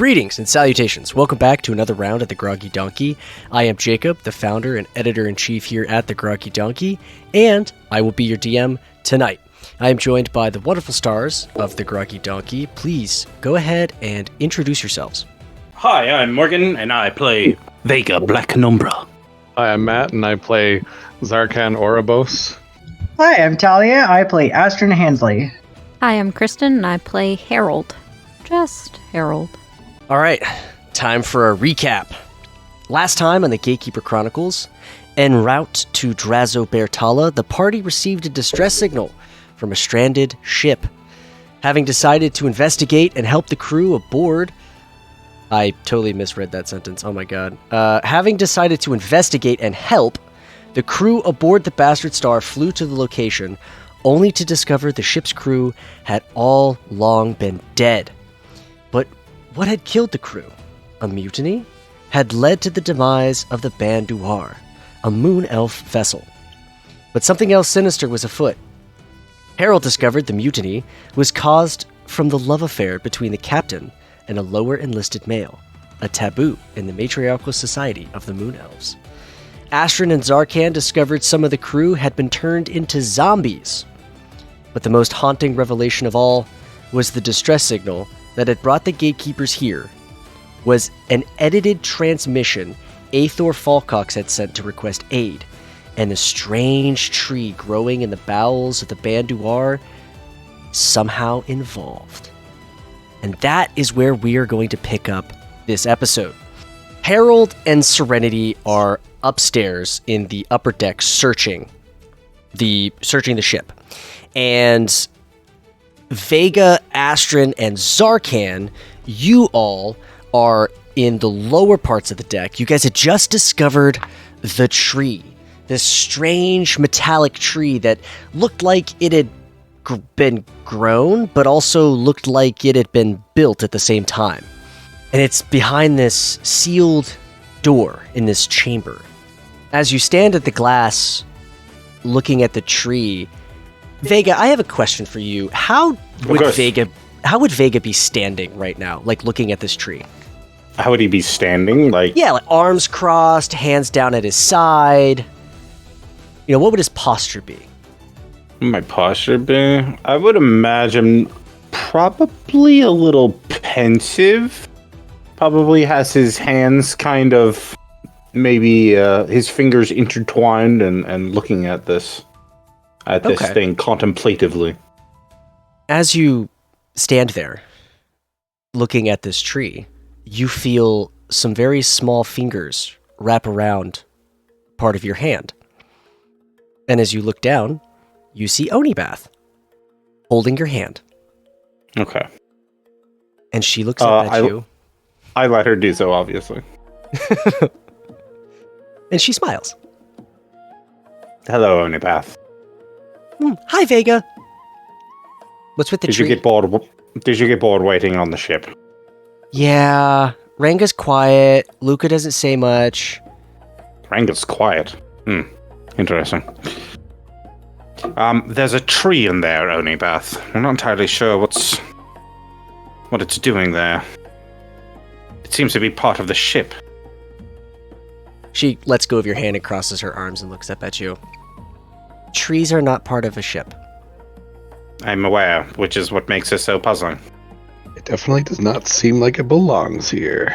Greetings and salutations. Welcome back to another round of the Groggy Donkey. I am Jacob, the founder and editor-in-chief here at the Groggy Donkey, and I will be your DM tonight. I am joined by the wonderful stars of the Groggy Donkey. Please go ahead and introduce yourselves. Hi, I'm Morgan, and I play Vega Black Numbra. Hi, I'm Matt, and I play Zarkan Oribos. Hi, I'm Talia. I play Astryn Hansley. Hi, I'm Kristen, and I play Harold. Just Harold. All right, time for a recap. Last time on the Gatekeeper Chronicles, en route to Drazo Bertala, the party received a distress signal from a stranded ship. Having decided to investigate and help the crew aboard... I totally misread that sentence, oh my god. Having decided to investigate and help, the crew aboard the Bastard Star flew to the location, only to discover the ship's crew had all long been dead. But what had killed the crew? A mutiny? Had led to the demise of the Banduar, a moon elf vessel. But something else sinister was afoot. Harold discovered the mutiny was caused from the love affair between the captain and a lower enlisted male, a taboo in the matriarchal society of the moon elves. Astryn and Zarkan discovered some of the crew had been turned into zombies. But the most haunting revelation of all was the distress signal that had brought the gatekeepers here was an edited transmission Aethor Falcox had sent to request aid, and the strange tree growing in the bowels of the Banduar somehow involved. And that is where we are going to pick up this episode. Harold and Serenity are upstairs in the upper deck searching the ship. And Vega, Astryn, and Zarkan, you all are in the lower parts of the deck. You guys had just discovered the tree. This strange metallic tree that looked like it had been grown, but also looked like it had been built at the same time. And it's behind this sealed door in this chamber. As you stand at the glass, looking at the tree, Vega, I have a question for you. How would Vega be standing right now, like looking at this tree? How would he be standing? Like arms crossed, hands down at his side. What would his posture be? My posture be? I would imagine probably a little pensive. Probably has his hands kind of, maybe his fingers intertwined and looking at this thing contemplatively. As you stand there, looking at this tree, you feel some very small fingers wrap around part of your hand. And as you look down, you see Onibath holding your hand. Okay. And she looks up at you. I let her do so, obviously. And she smiles. Hello, Onibath. Hi, Vega. What's with the tree? Did you get bored waiting on the ship? Yeah. Ranga's quiet. Luca doesn't say much. Ranga's quiet. Interesting. There's a tree in there, Onibath. I'm not entirely sure what it's doing there. It seems to be part of the ship. She lets go of your hand and crosses her arms and looks up at you. Trees are not part of a ship. I'm aware, which is what makes this so puzzling. It definitely does not seem like it belongs here.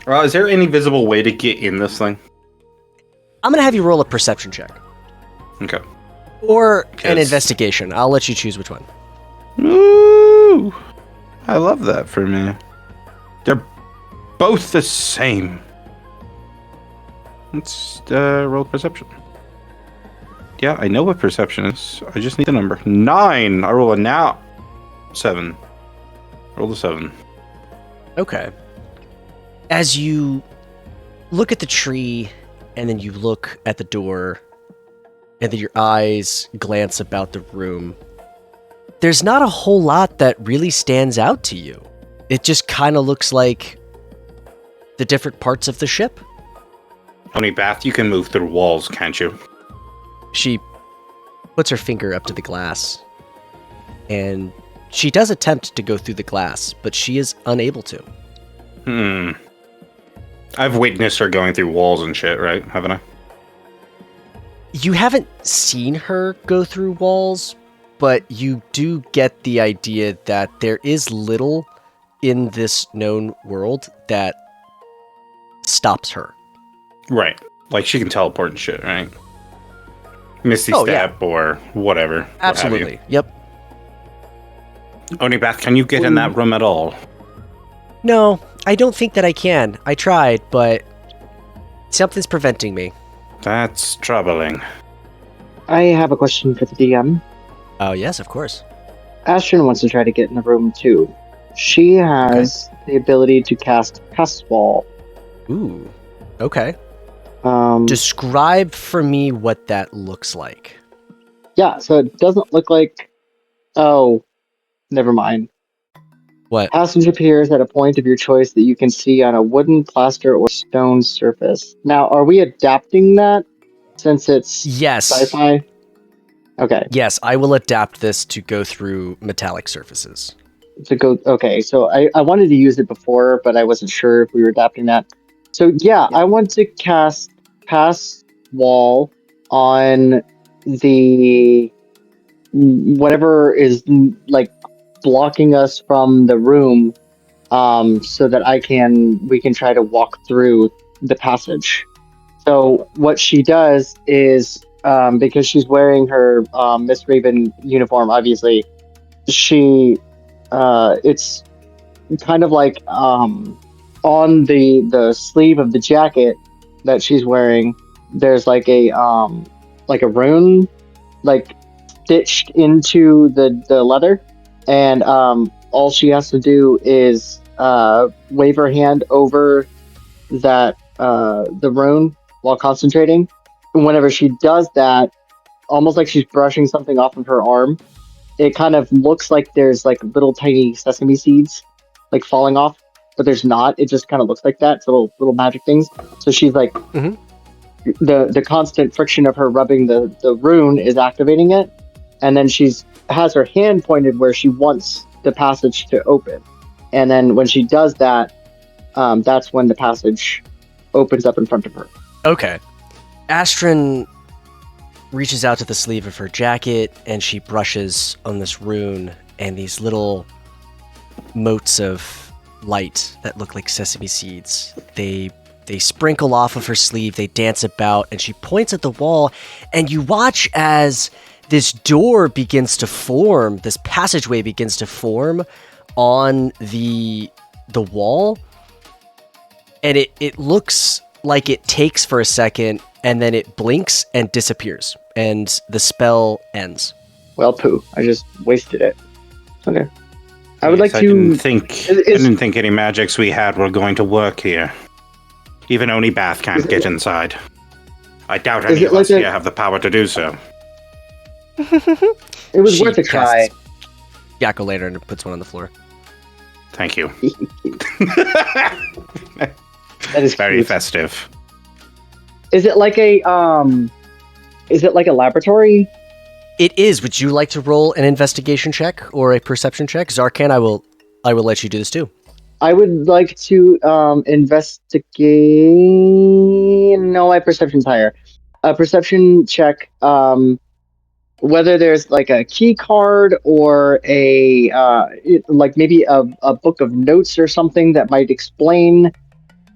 Is there any visible way to get in this thing? I'm going to have you roll a perception check. Okay. Or an investigation. I'll let you choose which one. Ooh! I love that for me. They're both the same. Let's roll perception. Yeah, I know what perception is. I just need the number. 9! I roll a now. 7. Roll the 7. Okay. As you look at the tree, and then you look at the door, and then your eyes glance about the room, there's not a whole lot that really stands out to you. It just kind of looks like the different parts of the ship. Onibath, you can move through walls, can't you? She puts her finger up to the glass, and She does attempt to go through the glass, but she is unable to. I've witnessed her going through walls and shit, right? Haven't I? You haven't seen her go through walls, but you do get the idea that there is little in this known world that stops her. Right. Like, she can teleport and shit, right? Misty Step or whatever. Absolutely. Yep. Onibath, can you get in that room at all? No, I don't think that I can. I tried, but something's preventing me. That's troubling. I have a question for the DM. Oh, yes, of course. Astryn wants to try to get in the room too. She has the ability to cast Pest Wall. Ooh. Okay. Um, Describe for me what that looks like. Yeah, so it doesn't look like... Oh, never mind. What? Passage appears at a point of your choice that you can see on a wooden, plaster, or stone surface. Now, are we adapting that since it's Yes. sci-fi? Okay. Yes, I will adapt this to go through metallic surfaces. Okay, so I wanted to use it before, but I wasn't sure if we were adapting that. So yeah, I want to cast Pass Wall on the whatever is like blocking us from the room, so that we can try to walk through the passage. So what she does is, because she's wearing her Miss Raven uniform, obviously, it's kind of like on the sleeve of the jacket that she's wearing, there's like a rune like stitched into the leather, and all she has to do is wave her hand over that the rune while concentrating. And whenever she does that, almost like she's brushing something off of her arm, it kind of looks like there's like little tiny sesame seeds like falling off, but there's not. It just kind of looks like that. It's little magic things. So she's like, the constant friction of her rubbing the rune is activating it, and then has her hand pointed where she wants the passage to open. And then when she does that, that's when the passage opens up in front of her. Okay. Astryn reaches out to the sleeve of her jacket and she brushes on this rune, and these little motes of light that look like sesame seeds, they sprinkle off of her sleeve, they dance about, and she points at the wall, and you watch as this door begins to form, this passageway begins to form on the wall, and it looks like it takes for a second, and then it blinks and disappears, and the spell ends. Well, poo. I just wasted it. Okay. I would like to... I didn't think any magics we had were going to work here. Even Onibath can't get inside. I doubt any of us here have the power to do so. It was worth a try. Yakko later and puts one on the floor. Thank you. That is very cute. Festive. Is it like a laboratory? It is. Would you like to roll an investigation check or a perception check? Zarkan, I will let you do this too. I would like to investigate. No, my perception's higher. A perception check. Whether there's like a key card or like maybe a book of notes or something that might explain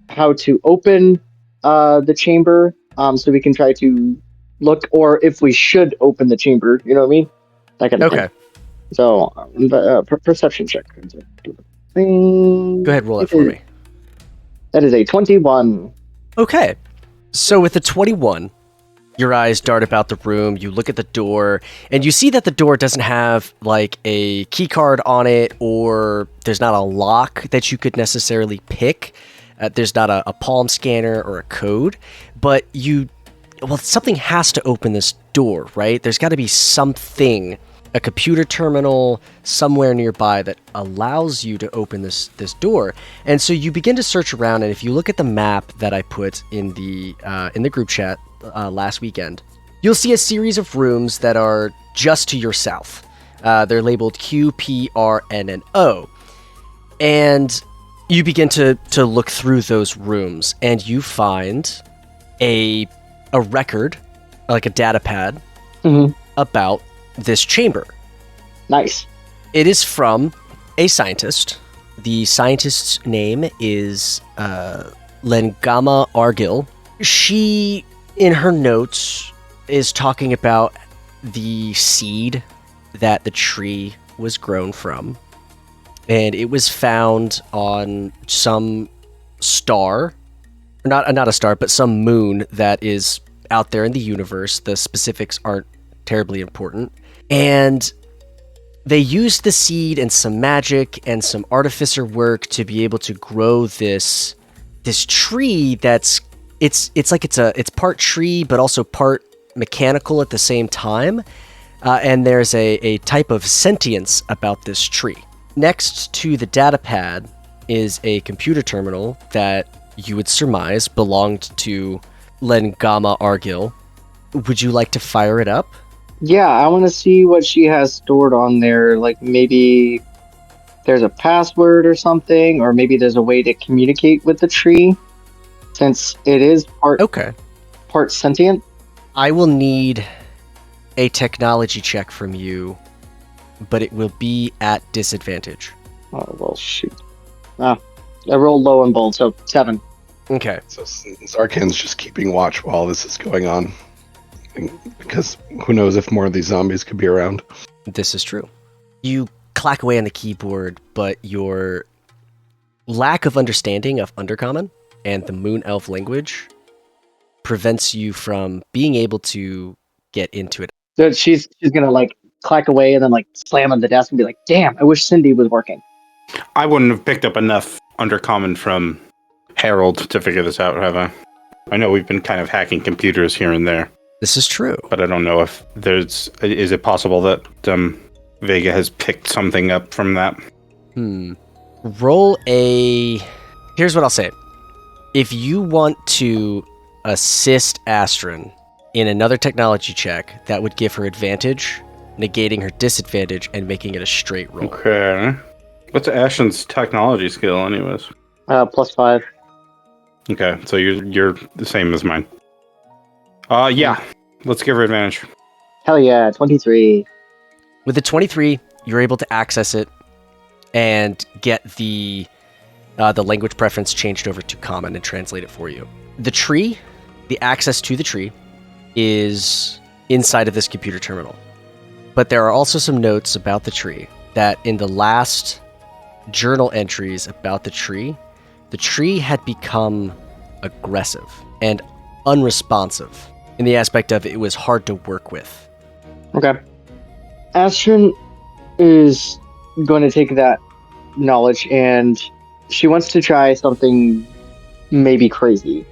how to open the chamber, so we can try to look, or if we should open the chamber, you know what I mean? That kind of thing. So, perception check. Go ahead, roll it for me. That is a 21. Okay. So with the 21, your eyes dart about the room, you look at the door, and you see that the door doesn't have like a key card on it, or there's not a lock that you could necessarily pick. There's not a palm scanner or a code, but something has to open this door, right? There's got to be something, a computer terminal somewhere nearby that allows you to open this door. And so you begin to search around, and if you look at the map that I put in the group chat last weekend, you'll see a series of rooms that are just to your south. They're labeled Q, P, R, N, and O. And you begin to look through those rooms, and you find a record, like a data pad, about this chamber. Nice. It is from a scientist. The scientist's name is Lengama Argil. She, in her notes, is talking about the seed that the tree was grown from. And it was found on some star, not a star, but some moon that is out there in the universe. The specifics aren't terribly important. And they used the seed and some magic and some artificer work to be able to grow this tree that's it's part tree but also part mechanical at the same time. And there's a type of sentience about this tree. Next to the data pad is a computer terminal that you would surmise belonged to Lengama Argil. Would you like to fire it up? Yeah, I want to see what she has stored on there. Like maybe there's a password or something, or maybe there's a way to communicate with the tree, since it is part sentient. I will need a technology check from you, but it will be at disadvantage. Oh, well, shoot. I rolled low and bold, so 7. Okay. So Zarkan's just keeping watch while this is going on. Because who knows if more of these zombies could be around. This is true. You clack away on the keyboard, but your lack of understanding of Undercommon and the Moon Elf language prevents you from being able to get into it. So she's gonna like clack away and then like slam on the desk and be like, "Damn, I wish Cindy was working." I wouldn't have picked up enough Undercommon from Harold to figure this out, have I? I know we've been kind of hacking computers here and there. This is true. But I don't know if is it possible that Vega has picked something up from that? Roll a... Here's what I'll say. If you want to assist Astryn in another technology check, that would give her advantage, negating her disadvantage and making it a straight roll. Okay. What's Astryn's technology skill anyways? +5. Okay, so you're the same as mine. Yeah. Let's give her advantage. Hell yeah, 23. With the 23, you're able to access it and get the language preference changed over to common and translate it for you. The tree, the access to the tree, is inside of this computer terminal. But there are also some notes about the tree that in the last journal entries about the tree had become aggressive and unresponsive in the aspect of it was hard to work with. Okay. Astryn is going to take that knowledge and she wants to try something maybe crazy.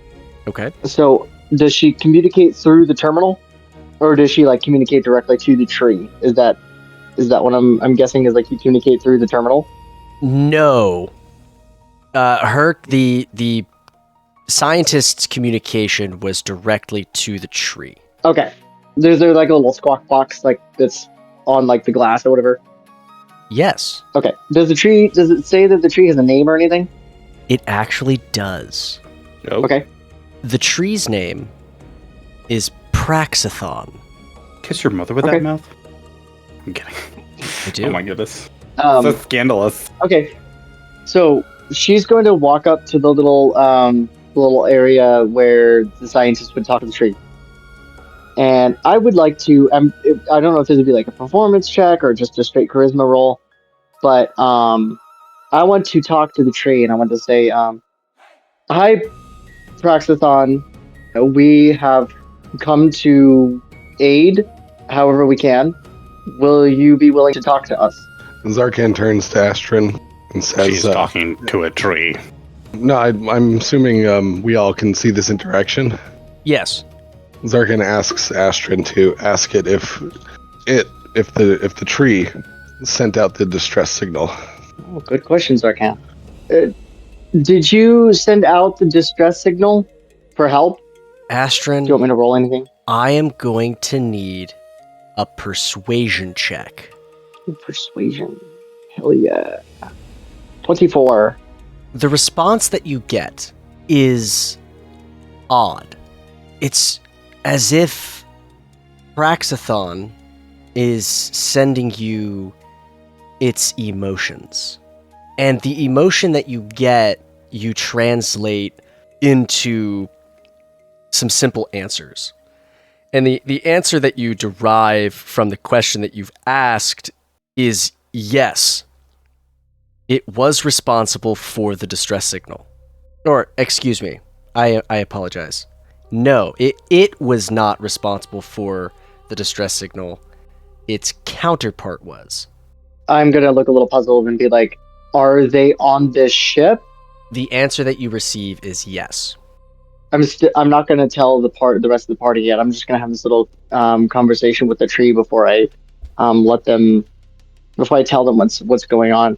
Okay. So, does she communicate through the terminal? Or does she like communicate directly to the tree? Is that what I'm guessing is like you communicate through the terminal? No. The scientist's communication was directly to the tree. Okay. There's like a little squawk box like that's on like the glass or whatever. Yes. Okay. Does it say that the tree has a name or anything? It actually does. Nope. Okay. The tree's name is Praxithon. Kiss your mother with Okay. that mouth? I'm kidding. I do. Oh my goodness. So scandalous. Okay. So she's going to walk up to the little area where the scientist would talk to the tree. And I would like to, I don't know if this would be like a performance check or just a straight charisma roll, but I want to talk to the tree and I want to say, "Hi, Praxithon. We have come to aid however we can. Will you be willing to talk to us?" Zarkan turns to Astryn and says, She's talking to a tree. "No, I'm assuming we all can see this interaction." Yes. Zarkan asks Astryn to ask it if the tree sent out the distress signal. Oh, good question, Zarkan. Did you send out the distress signal for help? Astryn, Do you want me to roll anything? I am going to need a persuasion check. Persuasion. Hell yeah. 24. The response that you get is odd. It's as if Praxathon is sending you its emotions. And the emotion that you get, you translate into some simple answers. And the answer that you derive from the question that you've asked is yes. It was responsible for the distress signal. Or, excuse me, I apologize. No, it was not responsible for the distress signal. Its counterpart was. I'm gonna look a little puzzled and be like, are they on this ship? The answer that you receive is yes. I'm not gonna tell the rest of the party yet. I'm just gonna have this little conversation with the tree before I tell them what's going on.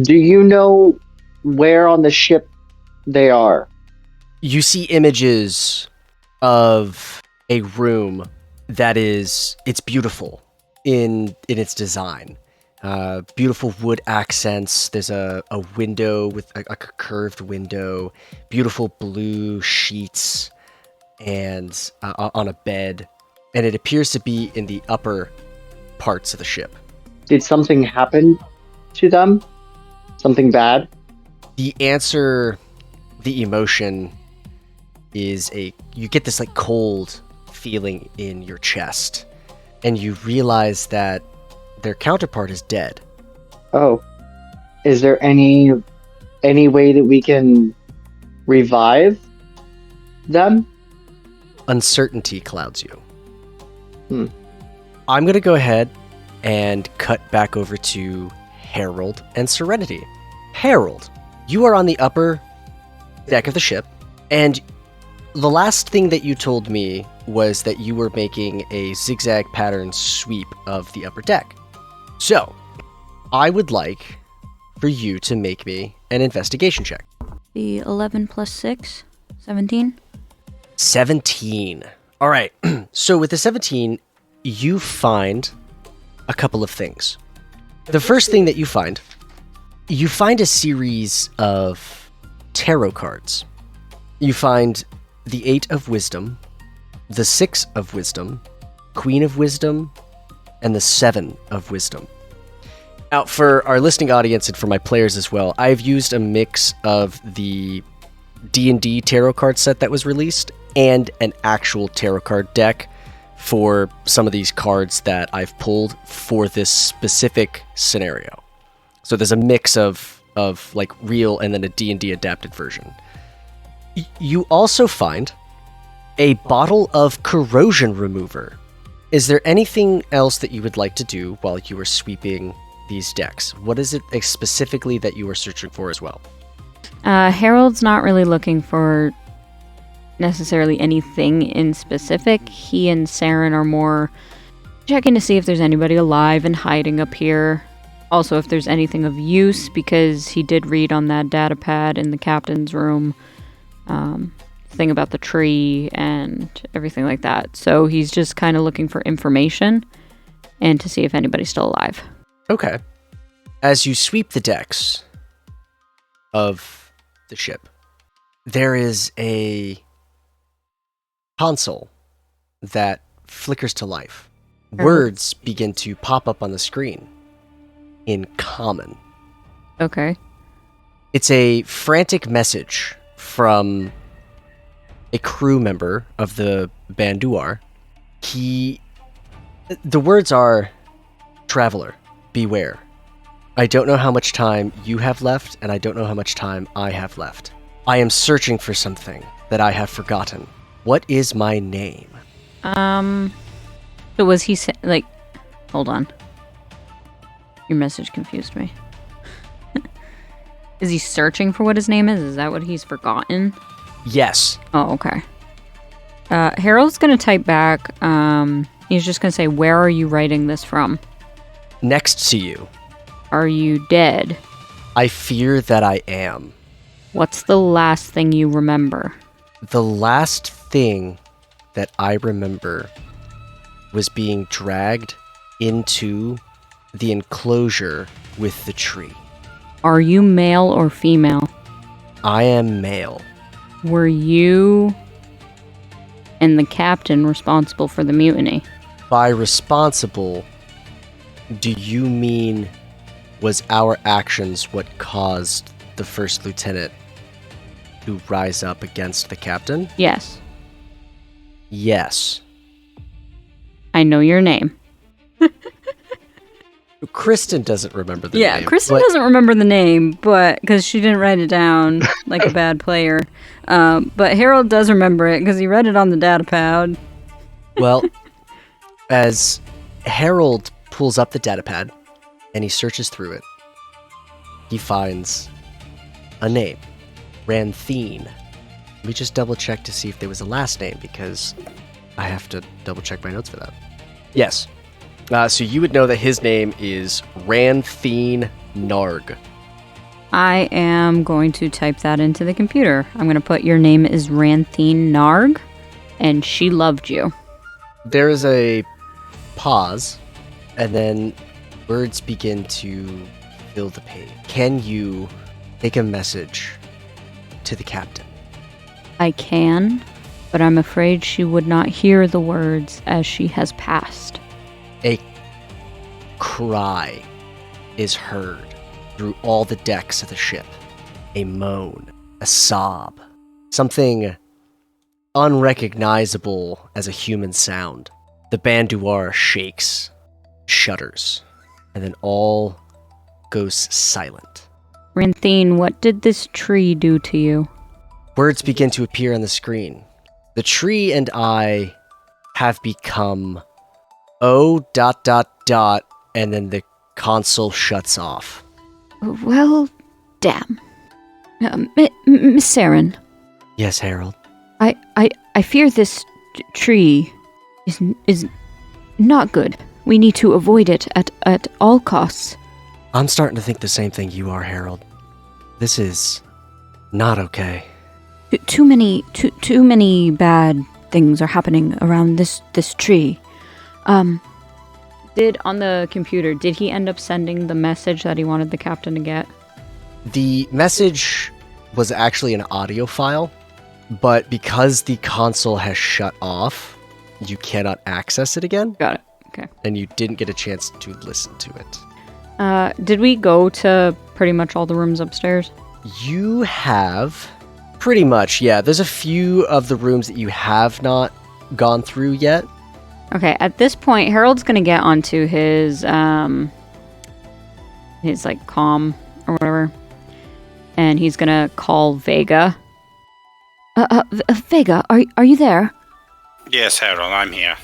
Do you know where on the ship they are? You see images of a room that it's beautiful in its design. Beautiful wood accents. There's a window with a curved window, beautiful blue sheets, and on a bed. And it appears to be in the upper parts of the ship. Did something happen to them? Something bad? The answer, the emotion, is you get this like cold feeling in your chest, and you realize that their counterpart is dead. Oh. Is there any way that we can revive them? Uncertainty clouds you. I'm going to go ahead and cut back over to Harold and Serenity. Harold, you are on the upper deck of the ship, and the last thing that you told me was that you were making a zigzag pattern sweep of the upper deck. So, I would like for you to make me an investigation check. The 11 plus 6, 17. 17. All right. So with the 17, you find a couple of things. The first thing that you find a series of tarot cards. You find the 8 of Wisdom, the 6 of Wisdom, Queen of Wisdom, and the 7 of Wisdom. Now, for our listening audience and for my players as well, I've used a mix of the D&D tarot card set that was released and an actual tarot card deck for some of these cards that I've pulled for this specific scenario. So there's a mix of like real and then a D&D adapted version. You also find a bottle of corrosion remover. Is there anything else that you would like to do while you are sweeping these decks? What is it specifically that you are searching for as well? Harold's not really looking for necessarily anything in specific. He and Saren are more checking to see if there's anybody alive and hiding up here. Also, if there's anything of use, because he did read on that data pad in the captain's room, thing about the tree and everything like that. So he's just kind of looking for information and to see if anybody's still alive. Okay. As you sweep the decks of the ship, there is a console that flickers to life. Words begin to pop up on the screen in common. Okay. It's a frantic message from a crew member of the Banduar. The words are, "Traveler, beware. I don't know how much time you have left, and I don't know how much time I have left. I am searching for something that I have forgotten. What is my name?" So was he like, hold on. Your message confused me. Is he searching for what his name is? Is that what he's forgotten? Yes. Oh, okay. Harold's gonna type back. He's just gonna say, "Where are you writing this from?" Next to you. Are you dead? I fear that I am. What's the last thing you remember? The last thing that I remember was being dragged into the enclosure with the tree. Are you male or female? I am male. Were you and the captain responsible for the mutiny? By responsible, do you mean was our actions what caused the first lieutenant to rise up against the captain? Yes. Yes. I know your name. Kristen doesn't remember the name. Yeah, Kristen but doesn't remember the name, but because she didn't write it down like a bad player. But Harold does remember it because he read it on the datapad. Well, as Harold pulls up the datapad and he searches through it, he finds a name, Ranthine. Let me just double check to see if there was a last name because I have to double check my notes for that. Yes. So you would know that his name is Ranthine Narg. I am going to type that into the computer. I'm going to put your name is Ranthine Narg, and she loved you. There is a pause, and then words begin to fill the page. Can you take a message to the captain? I can, but I'm afraid she would not hear the words as she has passed. A cry is heard through all the decks of the ship. A moan, a sob, something unrecognizable as a human sound. The Banduar shakes, shudders, and then all goes silent. Ranthine, what did this tree do to you? Words begin to appear on the screen. The tree and I have become and then the console shuts off. Well, damn. Miss Saren, Yes, Harold. I fear this tree is not good. We need to avoid it at all costs. I'm starting to think the same thing you are, Harold. This is not okay. Too many bad things are happening around this tree. On the computer, did he end up sending the message that he wanted the captain to get? The message was actually an audio file, but because the console has shut off, you cannot access it again, Got it. Okay. and you didn't get a chance to listen to it. Did we go to pretty much all the rooms upstairs? You have pretty much, yeah. There's a few of the rooms that you have not gone through yet. Okay, at this point, Harold's gonna get onto his like comm or whatever, and he's gonna call Vega. Vega, are you there? Yes, Harold, I'm here.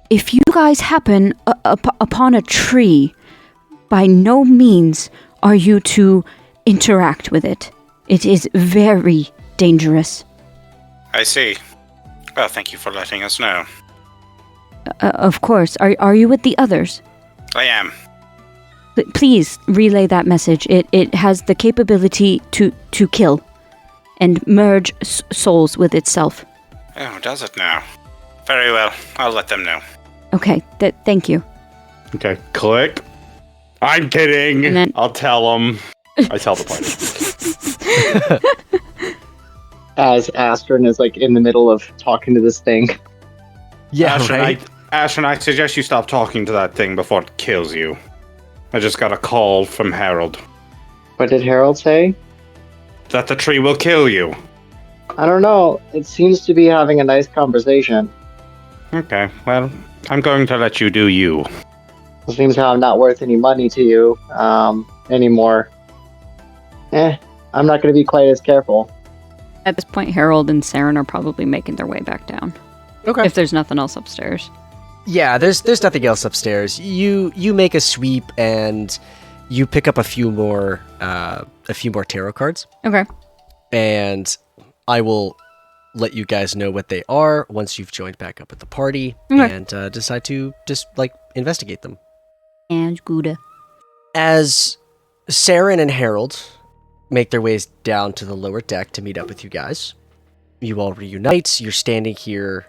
If you guys happen upon a tree, by no means are you to interact with it. It is very dangerous. I see. Well, thank you for letting us know. Of course. Are you with the others? I am. Please relay that message. It has the capability to kill and merge souls with itself. Oh, does it now? Very well. I'll let them know. Okay, thank you. Okay, click. I'm kidding. And then- I'll tell them. I tell the party. As Astryn is like in the middle of talking to this thing. Yeah, Astryn, Astryn, I suggest you stop talking to that thing before it kills you. I just got a call from Harold. What did Harold say? That the tree will kill you. I don't know. It seems to be having a nice conversation. Okay, well, I'm going to let you do you. It seems how I'm not worth any money to you anymore. I'm not going to be quite as careful. At this point, Harold and Saren are probably making their way back down. Okay. If there's nothing else upstairs. Yeah, there's nothing else upstairs. You make a sweep and you pick up a few more tarot cards, Okay. and I will let you guys know what they are once you've joined back up with the party Okay. and decide to just investigate them. And Gouda. As Saren and Harold make their ways down to the lower deck to meet up with you guys, you all reunite. You're standing here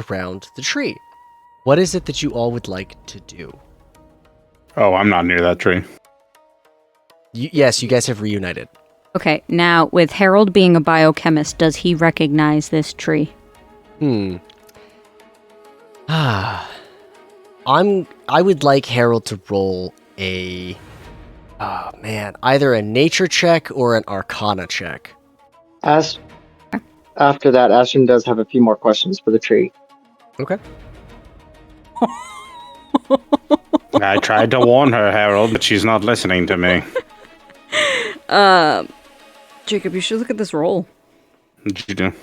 around the tree. What is it that you all would like to do? Oh, I'm not near that tree. Yes, you guys have reunited. Okay, now with Harold being a biochemist, does he recognize this tree? I would like Harold to roll either a nature check or an arcana check. After that, Astryn does have a few more questions for the tree. Okay. I tried to warn her, Harold, but she's not listening to me. Jacob, you should look at this roll. What'd you do?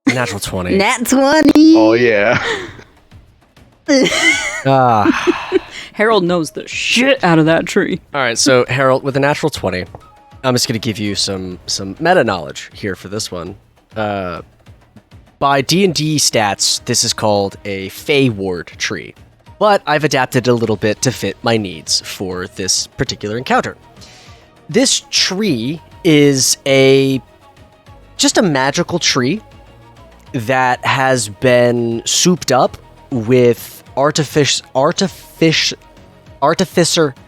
Natural 20. Nat 20! Oh yeah. Harold knows the shit out of that tree. All right, so Harold, with a natural 20, I'm just going to give you some meta knowledge here for this one. By D&D stats, this is called a Fey Ward tree, but I've adapted it a little bit to fit my needs for this particular encounter. This tree is just a magical tree that has been souped up with artificer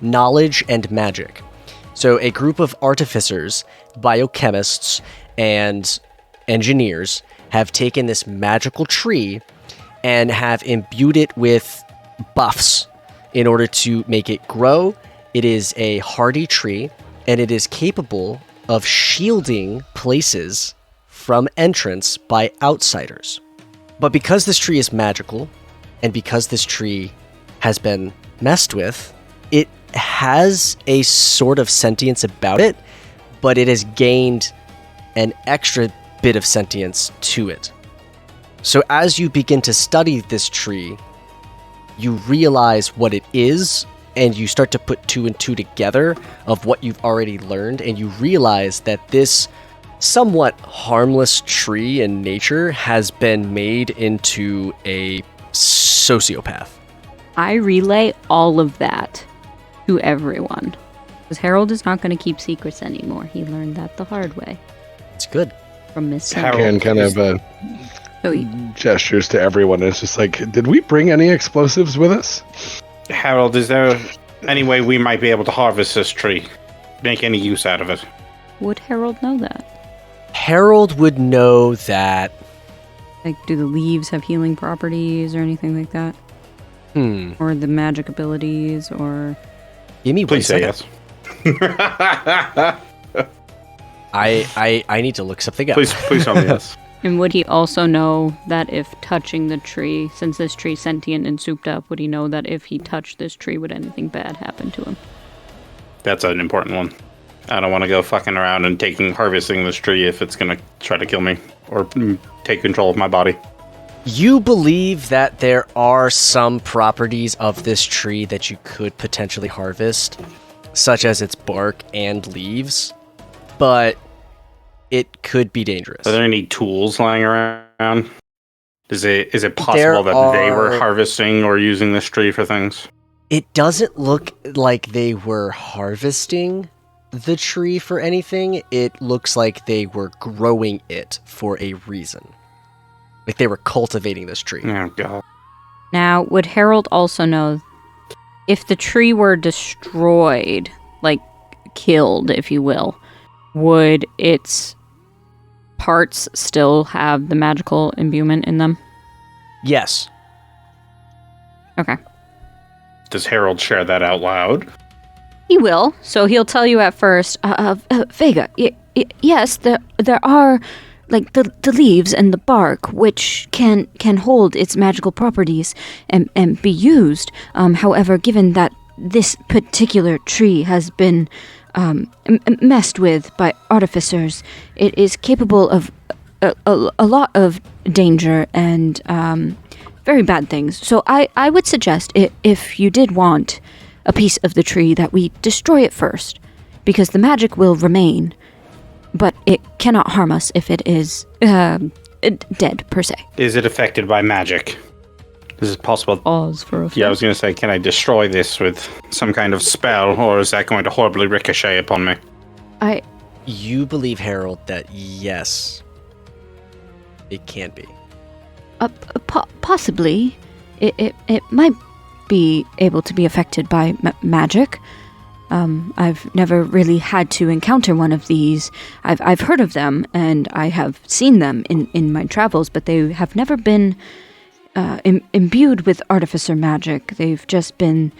knowledge and magic. So a group of artificers, biochemists, and engineers have taken this magical tree and have imbued it with buffs in order to make it grow. It is a hardy tree, and it is capable of shielding places from entrance by outsiders. But because this tree is magical, and because this tree has been messed with, it has a sort of sentience about it, but it has gained an extra bit of sentience to it. So as you begin to study this tree, you realize what it is, and you start to put two and two together of what you've already learned, and you realize that this somewhat harmless tree in nature has been made into a sociopath. I relay all of that to everyone. Because Harold is not going to keep secrets anymore. He learned that the hard way. It's good. From Miss Karen kind of gestures to everyone. It's just like, did we bring any explosives with us? Harold, is there any way we might be able to harvest this tree? Make any use out of it? Would Harold know that? Harold would know that. Like, do the leaves have healing properties or anything like that? Or the magic abilities, or... Give me Please say yes. I need to look something up. Please tell me yes. And would he also know that if touching the tree, since this tree's sentient and souped up, would he know that if he touched this tree, would anything bad happen to him? That's an important one. I don't want to go fucking around and harvesting this tree if it's going to try to kill me or take control of my body. You believe that there are some properties of this tree that you could potentially harvest, such as its bark and leaves, but it could be dangerous. Are there any tools lying around? Is it possible that they were harvesting or using this tree for things? It doesn't look like they were harvesting the tree for anything. It looks like they were growing it for a reason. Like they were cultivating this tree. Oh, God. Now, would Harold also know if the tree were destroyed, like killed, if you will, would its parts still have the magical imbuement in them? Yes. Okay. Does Harold share that out loud? He will. So he'll tell you at first, Vega, yes, there are like the leaves and the bark which can hold its magical properties and be used. However, given that this particular tree has been messed with by artificers, it is capable of a lot of danger and very bad things. So I would suggest, if you did want a piece of the tree, that we destroy it first, because the magic will remain, but it cannot harm us if it is dead, per se. Is it affected by magic? Is it possible? Pause for a Yeah, I was going to say, can I destroy this with some kind of spell, or is that going to horribly ricochet upon me? You believe, Harold, that yes, it can be. Possibly. It might be able to be affected by magic. I've never really had to encounter one of these. I've heard of them, and I have seen them in my travels, but they have never been imbued with artificer magic. They've just been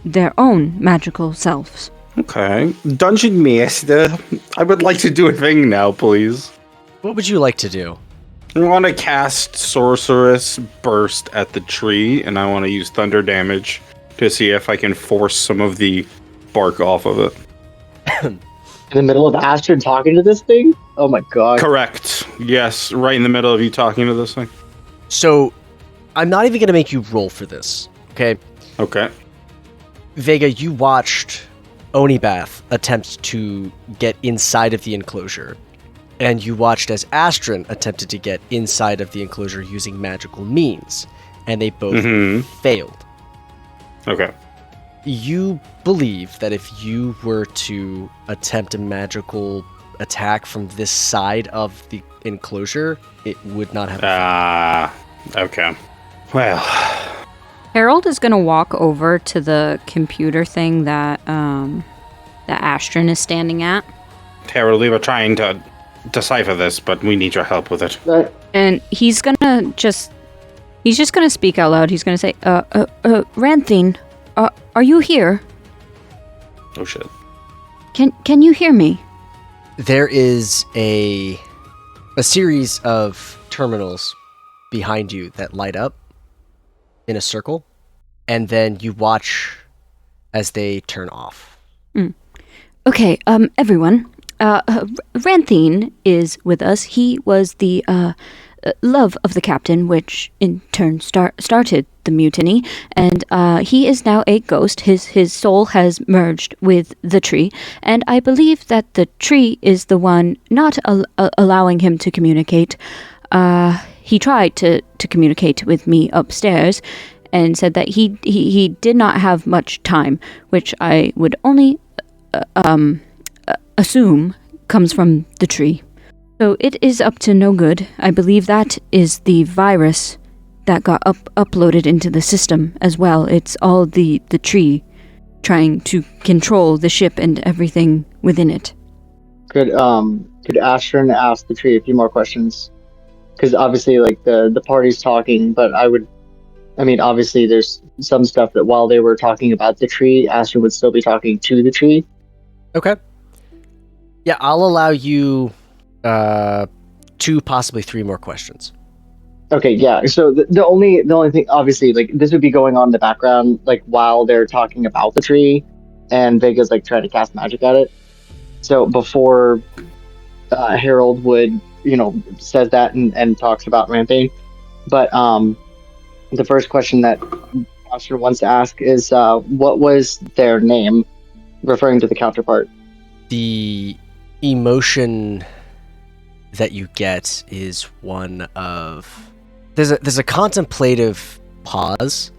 their own magical selves. Okay. Dungeon Master, I would like to do a thing now, please. What would you like to do? I want to cast Sorceress Burst at the tree, and I want to use thunder damage to see if I can force some of the bark off of it. In the middle of Astryn talking to this thing? Oh my god. Correct. Yes, right in the middle of you talking to this thing. So, I'm not even going to make you roll for this, okay? Okay. Vega, you watched Onibath attempt to get inside of the enclosure, and you watched as Astryn attempted to get inside of the enclosure using magical means, and they both failed. Okay. You believe that if you were to attempt a magical attack from this side of the enclosure, it would not have okay. Well, Harold is going to walk over to the computer thing that Astryn is standing at. Harold, we were trying to decipher this, but we need your help with it. And he's just going to speak out loud. He's going to say, Ranthine, are you here? Oh shit. Can you hear me? There is a series of terminals behind you that light up in a circle, and then you watch as they turn off. Okay, everyone. Ranthine is with us. He was the love of the captain, which in turn started the mutiny, and he is now a ghost. His soul has merged with the tree, and I believe that the tree is the one not allowing him to communicate. He tried to communicate with me upstairs and said that he did not have much time, which I would only assume comes from the tree. So it is up to no good. I believe that is the virus that got uploaded into the system as well. It's all the tree trying to control the ship and everything within it. Could Astryn ask the tree a few more questions? Because obviously, like, the party's talking, but obviously there's some stuff that while they were talking about the tree, Astryn would still be talking to the tree. Okay. Yeah, I'll allow you 2, possibly 3 more questions. Okay, yeah. So the only thing, obviously, like, this would be going on in the background, like, while they're talking about the tree, and Vega's like trying to cast magic at it. So before Harold would, says that and talks about Ranthine, but the first question that Astryn wants to ask is, what was their name, referring to the counterpart? The emotion that you get is one of there's a contemplative pause,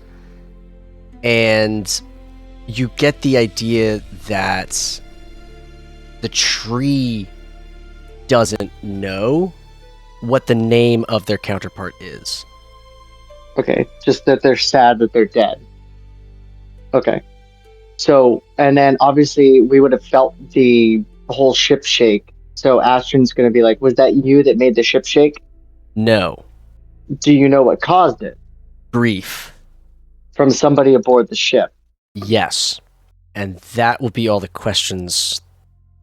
and you get the idea that the tree doesn't know what the name of their counterpart is. Okay, just that they're sad that they're dead. Okay. So, and then obviously we would have felt the whole ship shake. So Astryn's going to be like, was that you that made the ship shake? No. Do you know what caused it? Grief. From somebody aboard the ship? Yes. And that will be all the questions.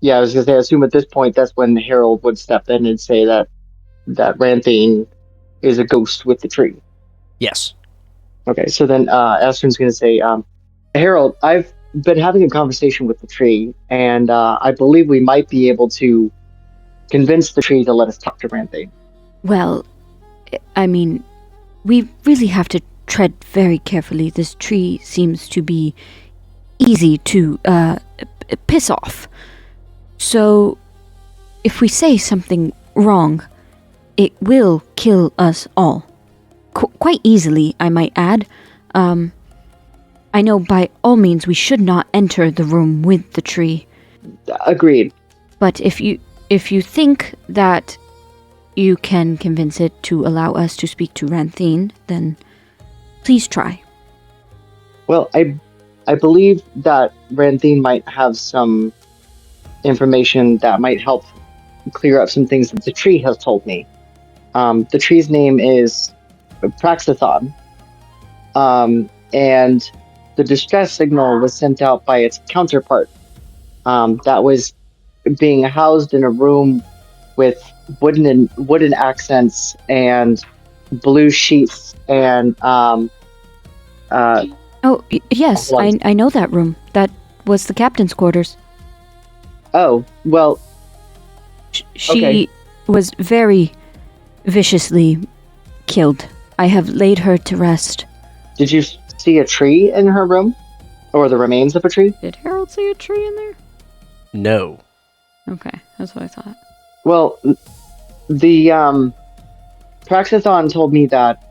Yeah, I was going to say, I assume at this point that's when Harold would step in and say that Ranthine is a ghost with the tree. Yes. Okay, so then Astryn's going to say, Harold, I've been having a conversation with the tree, and I believe we might be able to convince the tree to let us talk to Ranthine. Well, we really have to tread very carefully. This tree seems to be easy to piss off. So, if we say something wrong, it will kill us all. Quite easily, I might add. I know by all means we should not enter the room with the tree. Agreed. But if you think that you can convince it to allow us to speak to Ranthine, then please try. Well, I believe that Ranthine might have some information that might help clear up some things that the tree has told me. The tree's name is Praxithon, and the distress signal was sent out by its counterpart that was being housed in a room with wooden accents and blue sheets and Yes, I know that room. That was the captain's quarters. Oh, well, She okay. was very viciously killed. I have laid her to rest. Did you see a tree in her room? Or the remains of a tree? Did Harold see a tree in there? No. Okay, that's what I thought. Well, the Praxithon told me that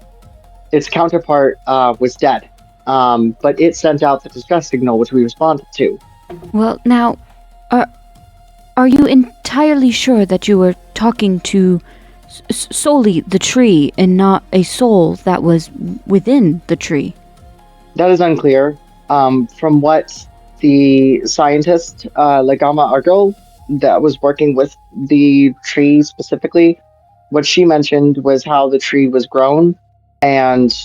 its counterpart was dead, but it sent out the distress signal, which we responded to. Well, now, are you entirely sure that you were talking to solely the tree and not a soul that was within the tree? That is unclear. From what the scientist, Lagama Argo, that was working with the tree specifically, what she mentioned was how the tree was grown and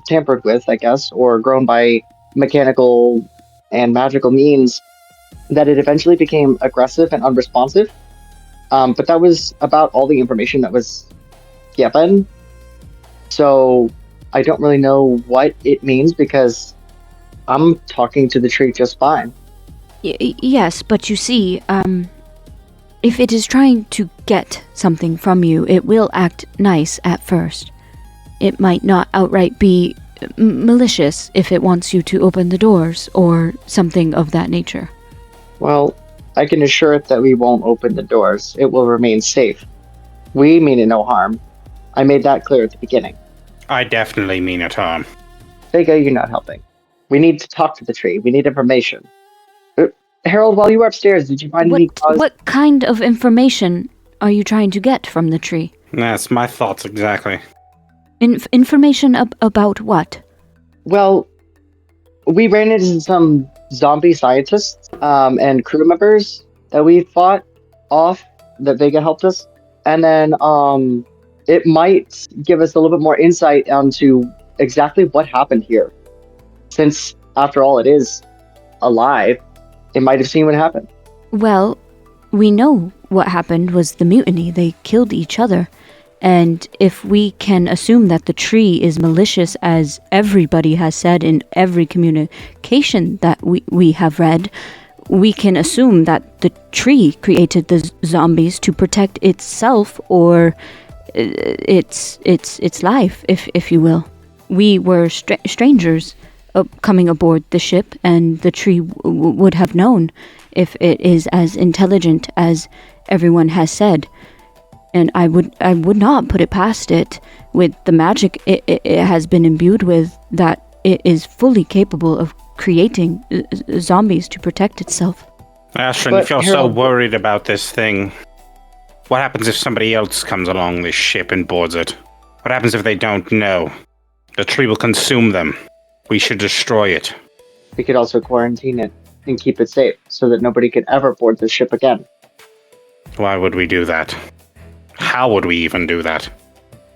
tampered with, I guess, or grown by mechanical and magical means, that it eventually became aggressive and unresponsive. But that was about all the information that was given. So I don't really know what it means because I'm talking to the tree just fine. Yes, but you see, if it is trying to get something from you, it will act nice at first. It might not outright be malicious if it wants you to open the doors or something of that nature. Well, I can assure it that we won't open the doors. It will remain safe. We mean it no harm. I made that clear at the beginning. I definitely mean it harm. Vega, you're not helping. We need to talk to the tree. We need information. Harold, while you were upstairs, did you find any cause? What kind of information are you trying to get from the tree? That's my thoughts exactly. Information about what? Well, we ran into some zombie scientists and crew members that we fought off, that Vega helped us. And then it might give us a little bit more insight onto exactly what happened here. Since, after all, it is alive, it might have seen what happened. Well, we know what happened was the mutiny. They killed each other. And if we can assume that the tree is malicious, as everybody has said in every communication that we have read, we can assume that the tree created the zombies to protect itself or its life, if you will. We were strangers coming aboard the ship, and the tree would have known if it is as intelligent as everyone has said. And I would not put it past it with the magic it has been imbued with, that it is fully capable of creating zombies to protect itself. Astryn, if you're so worried about this thing, what happens if somebody else comes along this ship and boards it? What happens if they don't know? The tree will consume them. We should destroy it. We could also quarantine it and keep it safe so that nobody could ever board the ship again. Why would we do that? How would we even do that?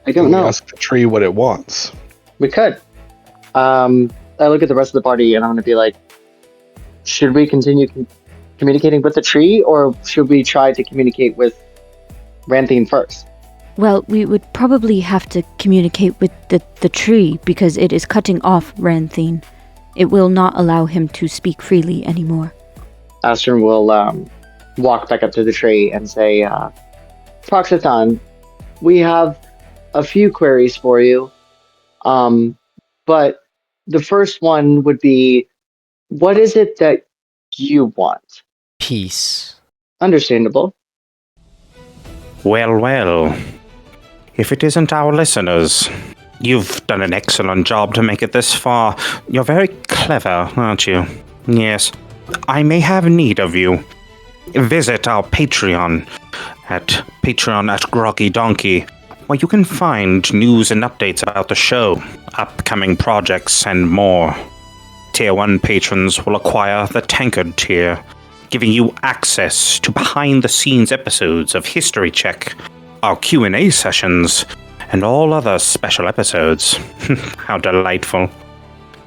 I don't know. Ask the tree what it wants. We could. I look at the rest of the party and I'm going to be like, should we continue communicating with the tree, or should we try to communicate with Ranthine first? Well, we would probably have to communicate with the tree because it is cutting off Ranthine. It will not allow him to speak freely anymore. Astryn will walk back up to the tree and say, Proxithon, we have a few queries for you. But the first one would be, what is it that you want? Peace. Understandable. Well. If it isn't our listeners, you've done an excellent job to make it this far. You're very clever, aren't you? Yes. I may have need of you. Visit our Patreon at Groggy Donkey. where you can find news and updates about the show, upcoming projects, and more. Tier 1 patrons will acquire the Tankard tier, giving you access to behind-the-scenes episodes of History Check, our Q&A sessions, and all other special episodes. How delightful.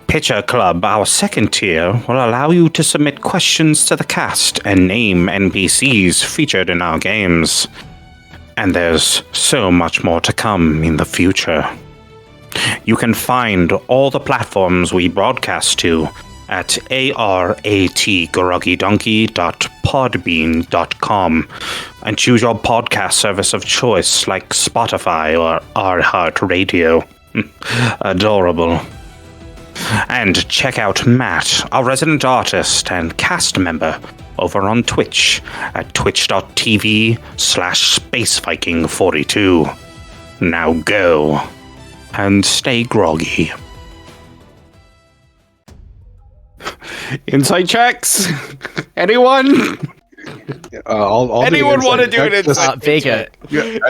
Pitcher Club, our second tier, will allow you to submit questions to the cast and name NPCs featured in our games. And there's so much more to come in the future. You can find all the platforms we broadcast to at artgroggydonkey.podbean.com and choose your podcast service of choice like Spotify or iHeartRadio. Adorable. And check out Matt, our resident artist and cast member, over on Twitch at twitch.tv/SpaceViking42. Now go and stay groggy. Insight checks? Anyone? I'll Anyone want to do an insight? Vega,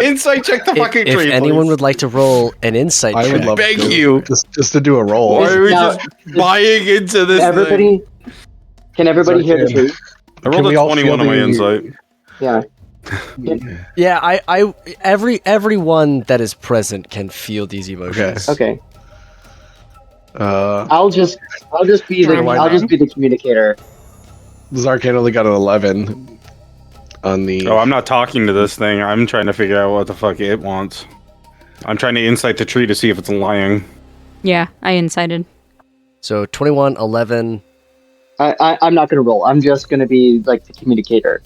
Insight check the fucking if tree. anyone please. would like to roll an insight I check. would love Beg to, you. just to do a roll. Why are we Now, just buying into this? Everybody, can everybody hear the Sorry, tree? I Can rolled we a all 21 on feel my the- insight. Yeah. Yeah, everyone that is present can feel these emotions. Okay. Uh, I'll just be the communicator. Zarkan only got an 11 on the. Oh, I'm not talking to this thing. I'm trying to figure out what the fuck it wants. I'm trying to insight the tree to see if it's lying. Yeah, I incited. So 21, 11. I'm not gonna roll. I'm just gonna be like the communicator.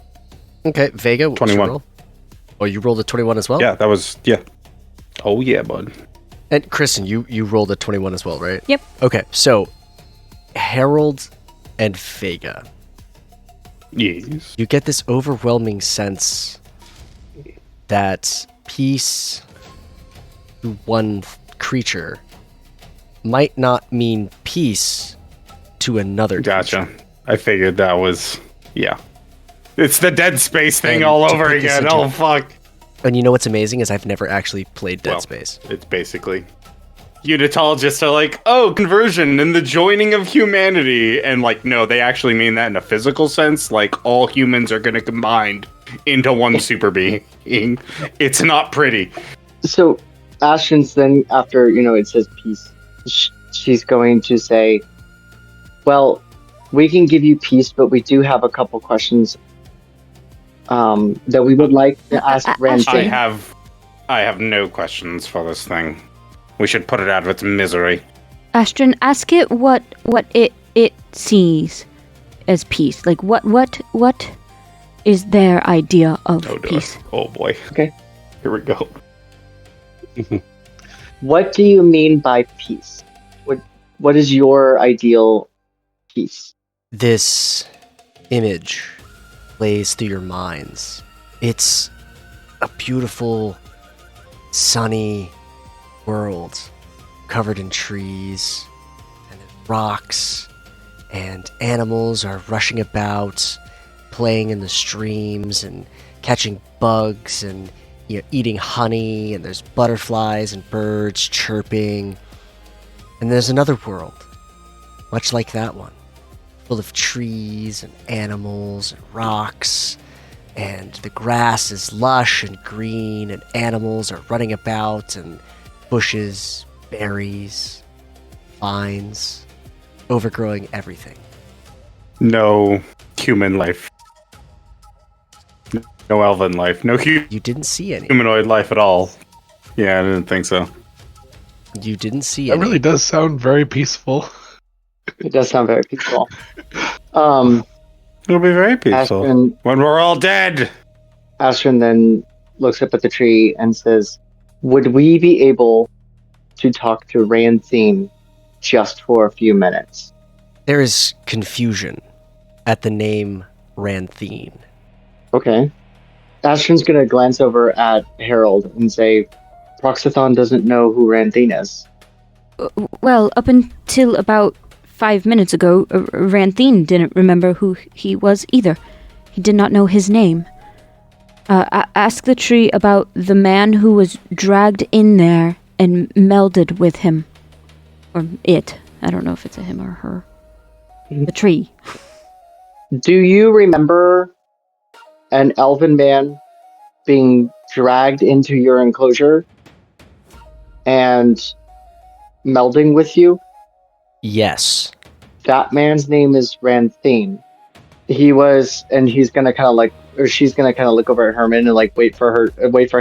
Okay, Vega, what's your 21. roll? Oh, you rolled a 21 as well? Yeah, that was, yeah. Oh, yeah, bud. And Kristen, you rolled a 21 as well, right? Yep. Okay, so Harold and Vega, Yes. you get this overwhelming sense that peace to one creature might not mean peace to another Gotcha. creature. I figured that was, yeah. It's the Dead Space thing And all to over put this again. into- Oh, fuck. And you know what's amazing is I've never actually played Dead Well, Space. It's basically unitologists are like, oh, conversion and the joining of humanity. And like, no, they actually mean that in a physical sense. Like, all humans are going to combine into one super being. It's not pretty. So, Astryn's then after it says peace, she's going to say, "Well, we can give you peace, but we do have a couple questions that we would like to ask Ranjay." I have no questions for this thing. We should put it out of its misery. Astryn, ask it what it sees as peace. Like what is their idea of Oh, dear. peace? Oh, boy. Okay. Here we go. What do you mean by peace? What is your ideal peace? This image plays through your minds. It's a beautiful, sunny world covered in trees and rocks, and animals are rushing about, playing in the streams and catching bugs and eating honey, and there's butterflies and birds chirping. And there's another world, much like that one, full of trees and animals and rocks, and the grass is lush and green, and animals are running about, and bushes, berries, vines, overgrowing everything. No human life. No elven life. No You didn't see any. humanoid life at all. Yeah, I didn't think so. You didn't see That any. really does sound very peaceful. It does sound very peaceful. It'll be very peaceful. When we're all dead! Astryn then looks up at the tree and says, "Would we be able to talk to Ranthine just for a few minutes?" There is confusion at the name Ranthine. Okay. Astryn's gonna glance over at Harold and say, "Proxathon doesn't know who Ranthine is." Well, up until about 5 minutes ago, Ranthine didn't remember who he was either. He did not know his name. Ask the tree about the man who was dragged in there and melded with him. Or it. I don't know if it's a him or her. The tree. Do you remember an elven man being dragged into your enclosure and melding with you? Yes. That man's name is Ranthine. He's gonna kind of like, or she's gonna kind of look over at Herman and like wait for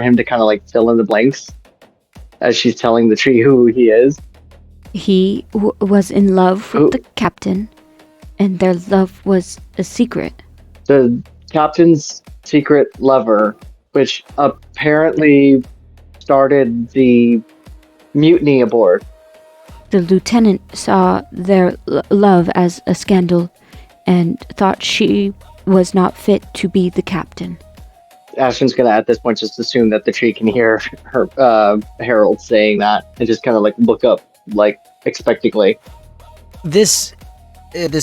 him to kind of like fill in the blanks as she's telling the tree who he is. He was in love with the captain, and their love was a secret. The captain's secret lover, which apparently started the mutiny aboard. The lieutenant saw their love as a scandal and thought she was not fit to be the captain. Astryn's gonna at this point just assume that the tree can hear her Harold saying that and just kind of like look up like expectantly. This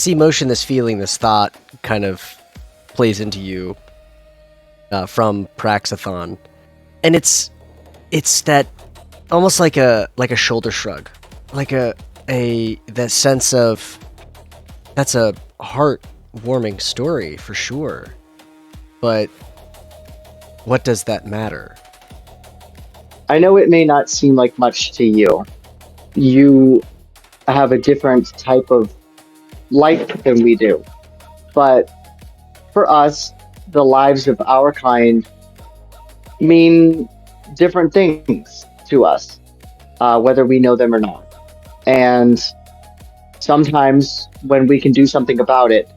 emotion, this feeling, this thought kind of plays into you from Praxathon, and it's that almost like a shoulder shrug, like that sense of that's a heart-warming story for sure, but what does that matter? I know it may not seem like much to you. You have a different type of life than we do. But for us, the lives of our kind mean different things to us, whether we know them or not. And sometimes when we can do something about it,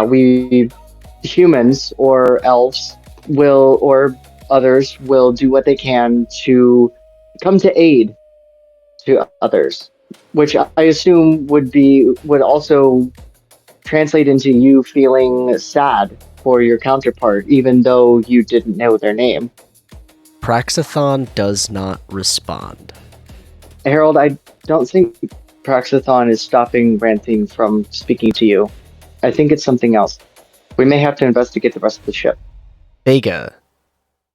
we humans or elves or others will do what they can to come to aid to others, which I assume would also translate into you feeling sad for your counterpart, even though you didn't know their name. Praxathon does not respond. Harold, I don't think Praxathon is stopping Ranthine from speaking to you. I think it's something else. We may have to investigate the rest of the ship. Vega,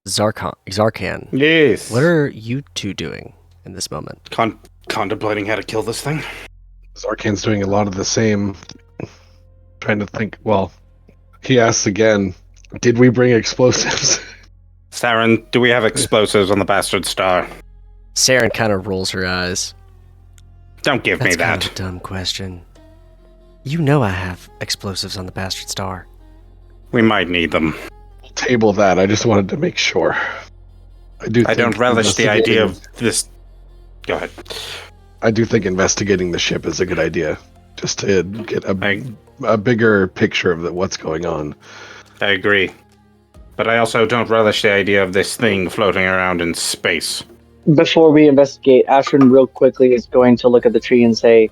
Zarkan. Yes. What are you two doing in this moment? Contemplating how to kill this thing. Zarkan's doing a lot of the same. Trying to think. Well, he asks again, did we bring explosives? Saren, do we have explosives on the Bastard Star? Saren kind of rolls her eyes. Don't give me That's that. kind of a dumb question. You know I have explosives on the Bastard Star. We might need them. We'll table that. I just wanted to make sure. I don't relish the idea of this. Go ahead. I do think investigating the ship is a good idea. Just to get a bigger picture of what's going on. I agree. But I also don't relish the idea of this thing floating around in space. Before we investigate, Astryn real quickly is going to look at the tree and say,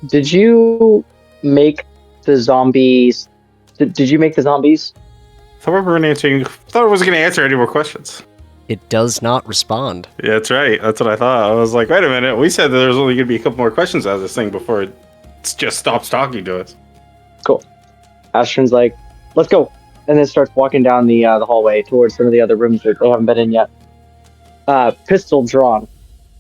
did you make the zombies? Did you make the zombies? Thought I wasn't going to answer any more questions. It does not respond. Yeah, that's right. That's what I thought. I was like, wait a minute. We said that there was only going to be a couple more questions out of this thing before it just stops talking to us. Cool. Astryn's like, let's go. And then starts walking down the hallway towards some of the other rooms that they haven't been in yet. Pistol drawn.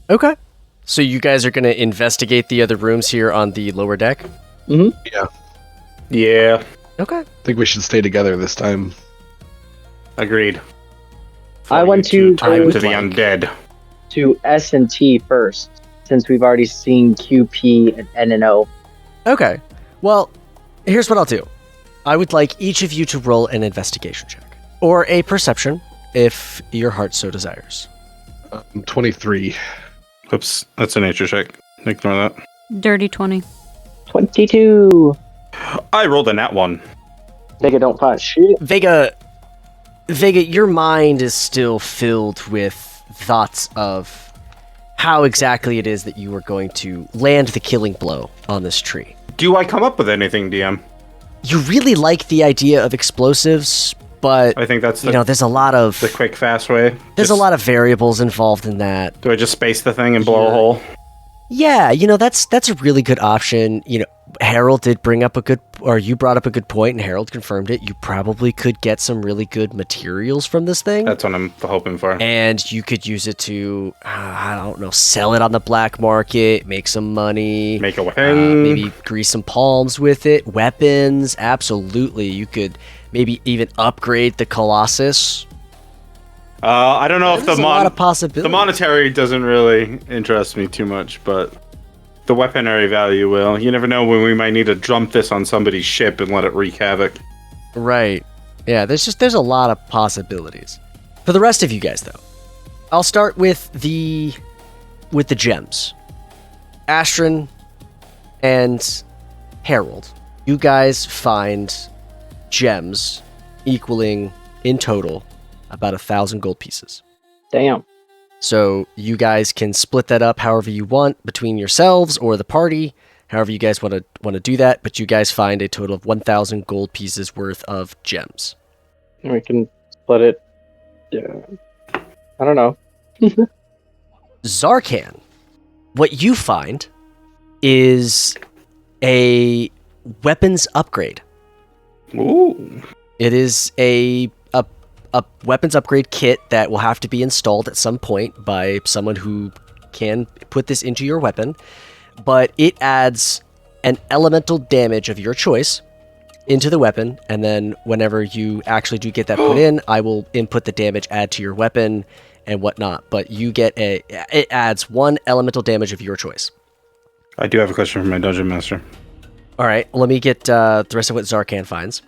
Okay. So you guys are going to investigate the other rooms here on the lower deck? Mm-hmm. Yeah. Okay. I think we should stay together this time. Agreed. I want to time go to the undead. to S&T first, since we've already seen QP and N and O. Okay. Well, here's what I'll do. I would like each of you to roll an investigation check. Or a perception, if your heart so desires. 23. Oops, that's a nature check. Ignore that. Dirty 20. 22. I rolled a nat 1. Vega, don't punch. Shoot it. Vega, your mind is still filled with thoughts of how exactly it is that you are going to land the killing blow on this tree. Do I come up with anything, DM? You really like the idea of explosives, but I think that's there's a lot of the quick, fast way. There's a lot of variables involved in that. Do I just space the thing and blow a hole? Yeah, that's a really good option. Harold did bring up you brought up a good point, and Harold confirmed it. You probably could get some really good materials from this thing. That's what I'm hoping for. And you could use it to, I don't know, sell it on the black market, make some money. Make a weapon. Maybe grease some palms with it. Weapons, absolutely. You could maybe even upgrade the Colossus. I don't know if There's a lot of possibilities. The monetary doesn't really interest me too much, but the weaponry value will. You never know when we might need to dump this on somebody's ship and let it wreak havoc. Right. Yeah, there's a lot of possibilities. For the rest of you guys, though, I'll start with the gems. Astryn and Harold, you guys find gems equaling in total about 1,000 gold pieces. Damn. So you guys can split that up however you want between yourselves or the party, however you guys want to do that. But you guys find a total of 1,000 gold pieces worth of gems. We can split it. Yeah. I don't know. Zarkan, what you find is a weapons upgrade. Ooh. It is a weapons upgrade kit that will have to be installed at some point by someone who can put this into your weapon, but it adds an elemental damage of your choice into the weapon, and then whenever you actually do get that put in, I will input the damage add to your weapon and whatnot, but you get it adds 1 elemental damage of your choice. I do have a question for my dungeon master. All right, let me get the rest of what Zarkan finds.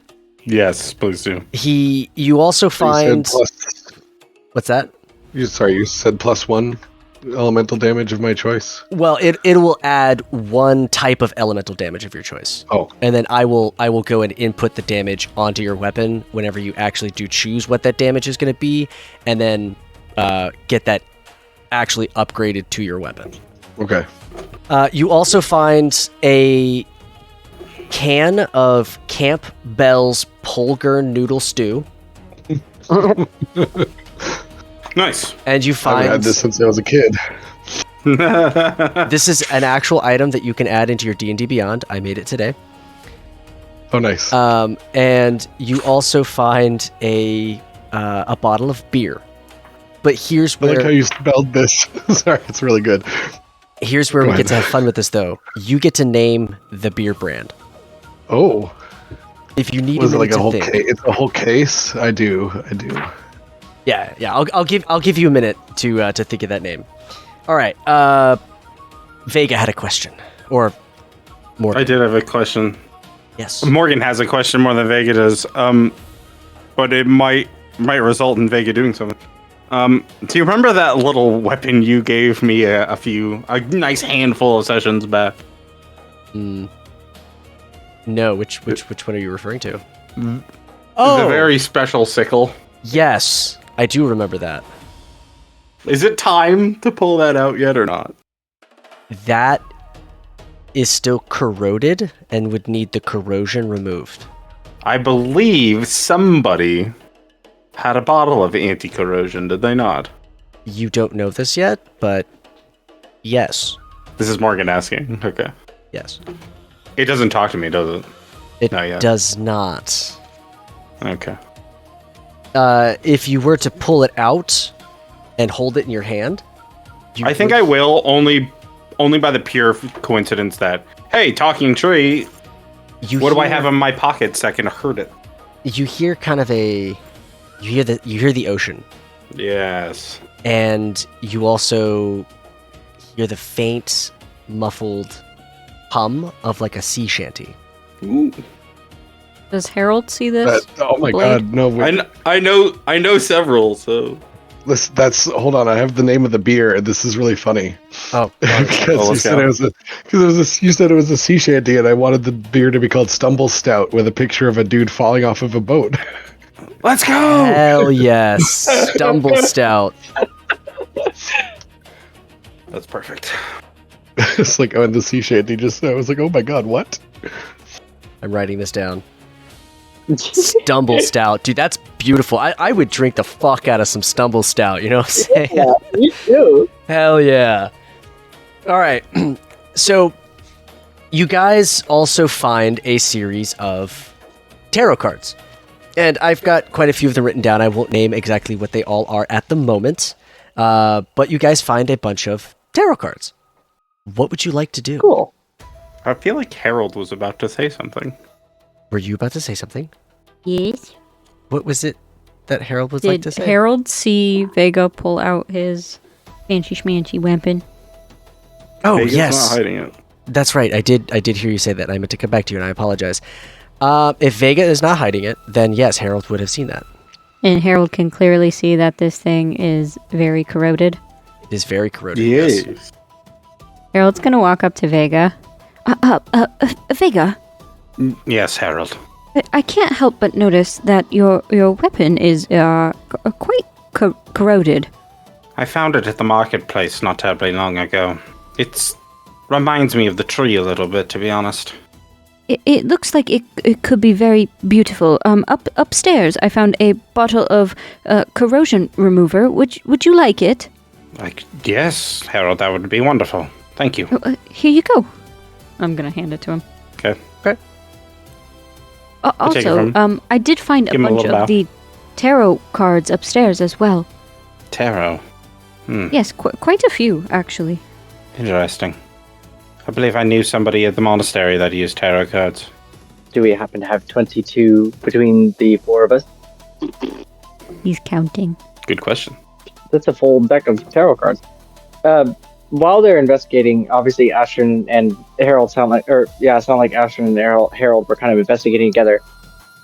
Yes, please do. You also find... What's that? You said +1 elemental damage of my choice? Well, it will add 1 type of elemental damage of your choice. Oh. And then I will go and input the damage onto your weapon whenever you actually do choose what that damage is going to be, and then get that actually upgraded to your weapon. Okay. You also find a can of Camp Bell's Polgar noodle stew. Nice. And you find... I've had this since I was a kid. This is an actual item that you can add into your D&D Beyond. I made it today. Oh, nice. And you also find a bottle of beer. But here's where... I like how you spelled this. Sorry, it's really good. Here's where we get to have fun with this, though. You get to name the beer brand. Oh. If you need Was it like a whole think. case? It's a whole case? I do. Yeah. I'll give you a minute to think of that name. All right. Vega had a question, or more. I did have a question. Yes. Morgan has a question more than Vega does. But it might result in Vega doing something. Do you remember that little weapon you gave me a nice handful of sessions back? No. Which one are you referring to? The very special sickle. Yes, I do remember that. Is it time to pull that out yet or not? That is still corroded and would need the corrosion removed. I believe somebody had a bottle of anti-corrosion, did they not? You don't know this yet, but yes. This is Morgan asking. Okay. Yes. It doesn't talk to me, does it? Not yet. Does not. Okay. If you were to pull it out and hold it in your hand, I think I will, only by the pure coincidence that, hey, talking tree, what do I have in my pockets that can hurt it? You hear kind of you hear the ocean. Yes. And you also hear the faint, muffled hum of like a sea shanty. Ooh. Does Harold see this? Oh my god, no. I know several, so... Hold on, I have the name of the beer, and this is really funny. Oh, because you said it was a sea shanty, and I wanted the beer to be called Stumble Stout with a picture of a dude falling off of a boat. Let's go! Hell yes. Stumble Stout. That's perfect. It's like, oh, and the sea shanty I was like, oh my god, what? I'm writing this down. Stumble Stout. Dude, that's beautiful. I would drink the fuck out of some Stumble Stout, you know what I'm saying? Yeah, me too. Hell yeah. All right. So you guys also find a series of tarot cards. And I've got quite a few of them written down. I won't name exactly what they all are at the moment. But you guys find a bunch of tarot cards. What would you like to do? Cool. I feel like Harold was about to say something. Were you about to say something? Yes. What was it that Harold would like to Did say? Harold see Vega pull out his fancy schmancy weapon? Oh, Vega's yes. not hiding it. That's right. I did hear you say that. I meant to come back to you, and I apologize. If Vega is not hiding it, then yes, Harold would have seen that. And Harold can clearly see that this thing is very corroded. It is very corroded. Yes. Harold's gonna walk up to Vega. Vega, Yes, Harold. I can't help but notice that your weapon is quite corroded. I found it at the marketplace not terribly long ago. It reminds me of the tree a little bit, to be honest. It looks like it could be very beautiful. Upstairs, I found a bottle of corrosion remover. Would you like it? Yes, Harold, that would be wonderful. Thank you. Here you go. I'm gonna hand it to him. Okay. Also, take it from I did find a Give him a bunch little of bow. the tarot cards upstairs as well. Tarot. Yes, quite a few actually. Interesting. I believe I knew somebody at the monastery that used tarot cards. Do we happen to have 22 between the four of us? He's counting. Good question. That's a full deck of tarot cards. While they're investigating, obviously Astryn and Harold sound like Astryn and Harold were kind of investigating together.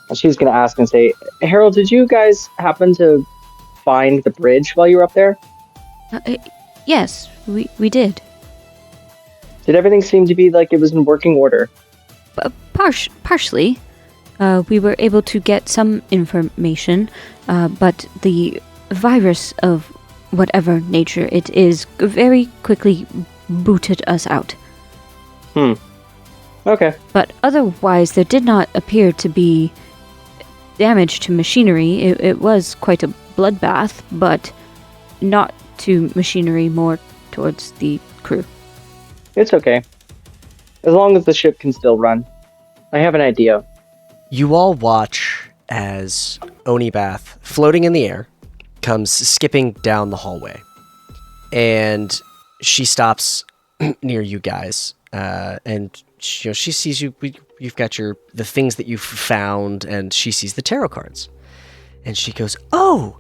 And she's going to ask and say, Harold, did you guys happen to find the bridge while you were up there? Yes, we did. Did everything seem to be like it was in working order? Partially. We were able to get some information, but the virus of whatever nature it is very quickly booted us out. Okay. But otherwise, there did not appear to be damage to machinery. It was quite a bloodbath, but not to machinery, more towards the crew. It's okay. As long as the ship can still run. I have an idea. You all watch as Onibath, floating in the air, comes skipping down the hallway. And she stops near you guys. And she sees you. You've got the things that you've found, and she sees the tarot cards. And she goes, "Oh,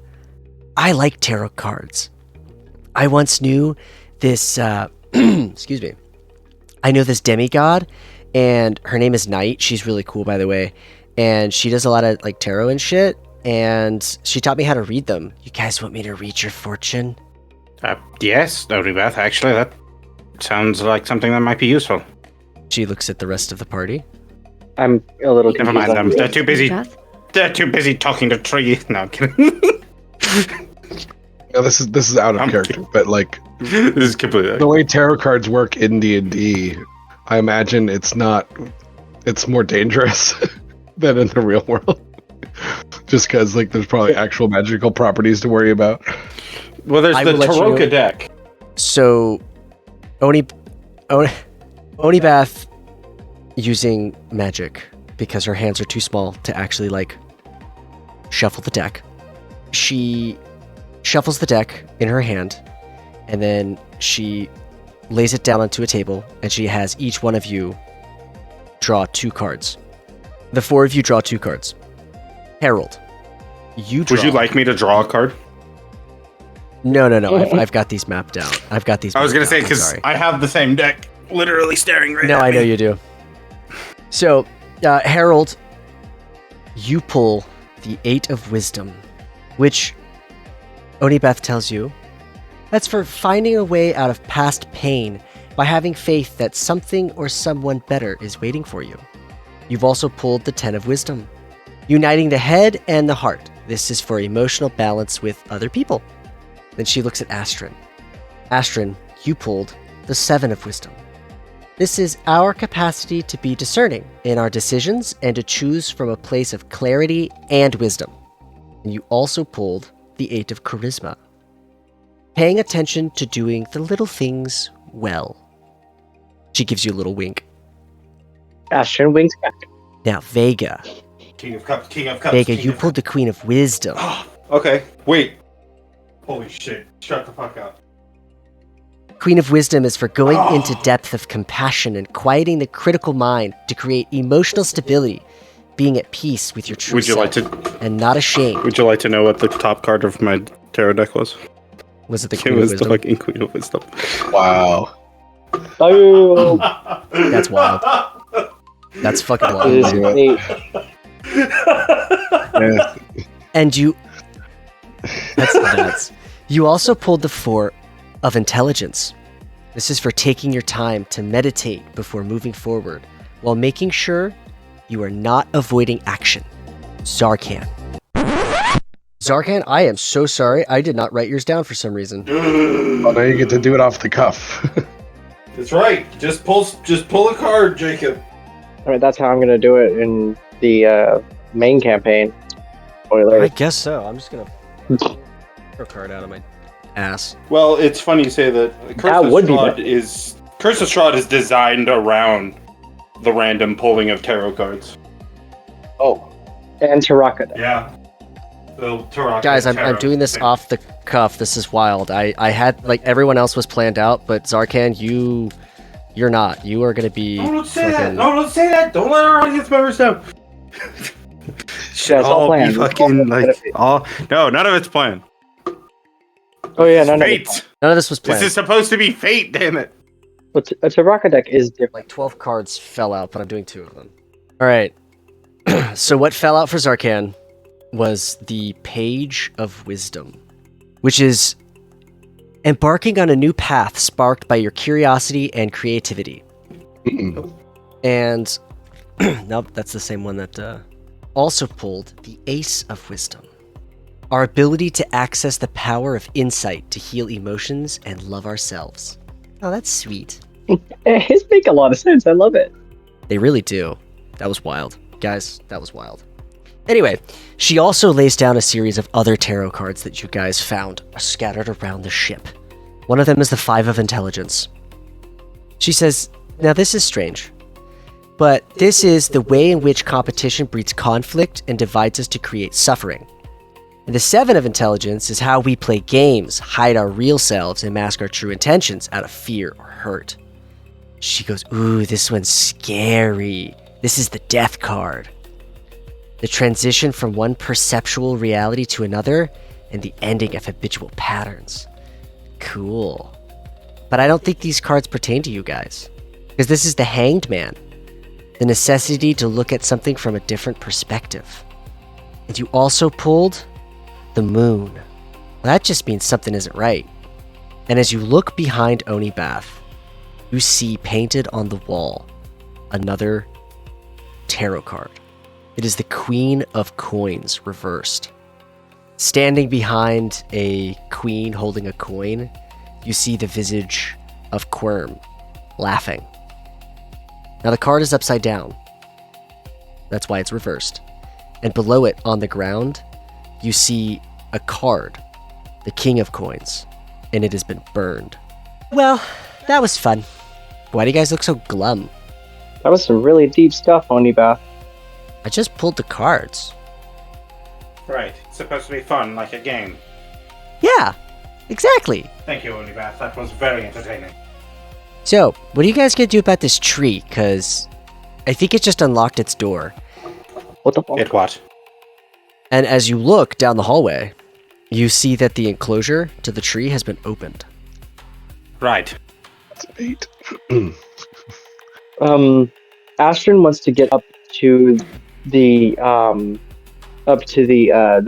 I like tarot cards. I once knew this, excuse me. I know this demigod, and her name is Knight. She's really cool, by the way. And she does a lot of, like, tarot and shit. And she taught me how to read them. You guys want me to read your fortune?" Yes, Odibeth, actually, that sounds like something that might be useful. She looks at the rest of the party. I'm a little Never confused. mind them. on They're this. too busy. Beth? They're too busy talking to tree. No, I'm kidding. Yeah, this is out of I'm character, but like This is completely... the way tarot cards work in D&D, I imagine it's more dangerous than in the real world. Just because like there's probably actual magical properties to worry about. Well, there's I the will let you know- Taroka deck. So, Onibath, using magic, because her hands are too small to actually, like, shuffle the deck. She shuffles the deck in her hand, and then she lays it down onto a table, and she has each one of you draw 2 cards. The 4 of you draw 2 cards. Harold, you draw... Would you like me to draw a card? No. I've got these mapped out. I I was going to say, because I have the same deck literally staring right No, at me. I know you do. So, Harold, you pull the 8 of Wisdom, which Onibeth tells you that's for finding a way out of past pain by having faith that something or someone better is waiting for you. You've also pulled the 10 of Wisdom, uniting the head and the heart. This is for emotional balance with other people. Then she looks at Astryn. Astryn, you pulled the 7 of Wisdom. This is our capacity to be discerning in our decisions and to choose from a place of clarity and wisdom. And you also pulled the 8 of Charisma. Paying attention to doing the little things well. She gives you a little wink. Astryn winks back. Now, Vega. King of Cups, King of Cups. Vega, King you of pulled the Queen of Wisdom. Okay, wait. Holy shit. Shut the fuck up. Queen of Wisdom is for going into depth of compassion and quieting the critical mind to create emotional stability, being at peace with your true Would you self, like to and not ashamed. Would you like to know what the top card of my tarot deck was? Was it the It Queen of was the Wisdom? fucking Queen of Wisdom. Wow. Oh, That's wild. That's fucking it wild. is dude. eight. Yeah. And you... That's nuts. You also pulled the Four of Intelligence. This is for taking your time to meditate before moving forward, while making sure you are not avoiding action. Zarkan. Zarkan, I am so sorry. I did not write yours down for some reason. Well, now you get to do it off the cuff. That's right. Just pull a card, Jacob. All right, that's how I'm gonna do it in the main campaign. Spoiler. I guess so. I'm just gonna throw a card out of my ass. Well, it's funny you say that. That would be Curse of Strahd is designed around the random pulling of tarot cards. Oh. And Taraka. Yeah. Guys, I'm doing this off the cuff. This is wild. I had, like, everyone else was planned out, but Zarkan, you're not. You are gonna be... No, don't say that. fucking- No, don't say that. Don't let our audience members know. Yeah, it's all planned. No, none of it's planned. Oh yeah, no. Fate. None of this was planned. This is supposed to be fate, damn it. But a Taraka deck is different. Like 12 cards fell out, but I'm doing 2 of them. All right. So what fell out for Zarkan was the Page of Wisdom, which is embarking on a new path sparked by your curiosity and creativity. And nope, that's the same one that also pulled the Ace of Wisdom. Our ability to access the power of insight to heal emotions and love ourselves. Oh, that's sweet. His make a lot of sense. I love it. They really do. That was wild. Guys, that was wild. Anyway, she also lays down a series of other tarot cards that you guys found scattered around the ship. One of them is the Five of Intelligence. She says, now this is strange, but this is the way in which competition breeds conflict and divides us to create suffering. And the Seven of Intelligence is how we play games, hide our real selves, and mask our true intentions out of fear or hurt. She goes, ooh, this one's scary. This is the Death card. The transition from one perceptual reality to another, and the ending of habitual patterns. Cool. But I don't think these cards pertain to you guys. Because this is the Hanged Man. The necessity to look at something from a different perspective. And you also pulled the Moon. Well, that just means something isn't right. And as you look behind Onibath, you see painted on the wall another tarot card. It is the Queen of Coins reversed. Standing behind a queen holding a coin, you see the visage of Quirm, laughing. Now the card is upside down. That's why it's reversed. And below it, on the ground, you see a card, the King of Coins, and it has been burned. Well, that was fun. Why do you guys look so glum? That was some really deep stuff, Onibath. I just pulled the cards. Right. It's supposed to be fun, like a game. Yeah, exactly. Thank you, Olibath. That was very entertaining. So, what are you guys gonna do about this tree? Because I think it just unlocked its door. What the fuck? It what? And as you look down the hallway, you see that the enclosure to the tree has been opened. Right. That's 8. Astryn wants to get up to the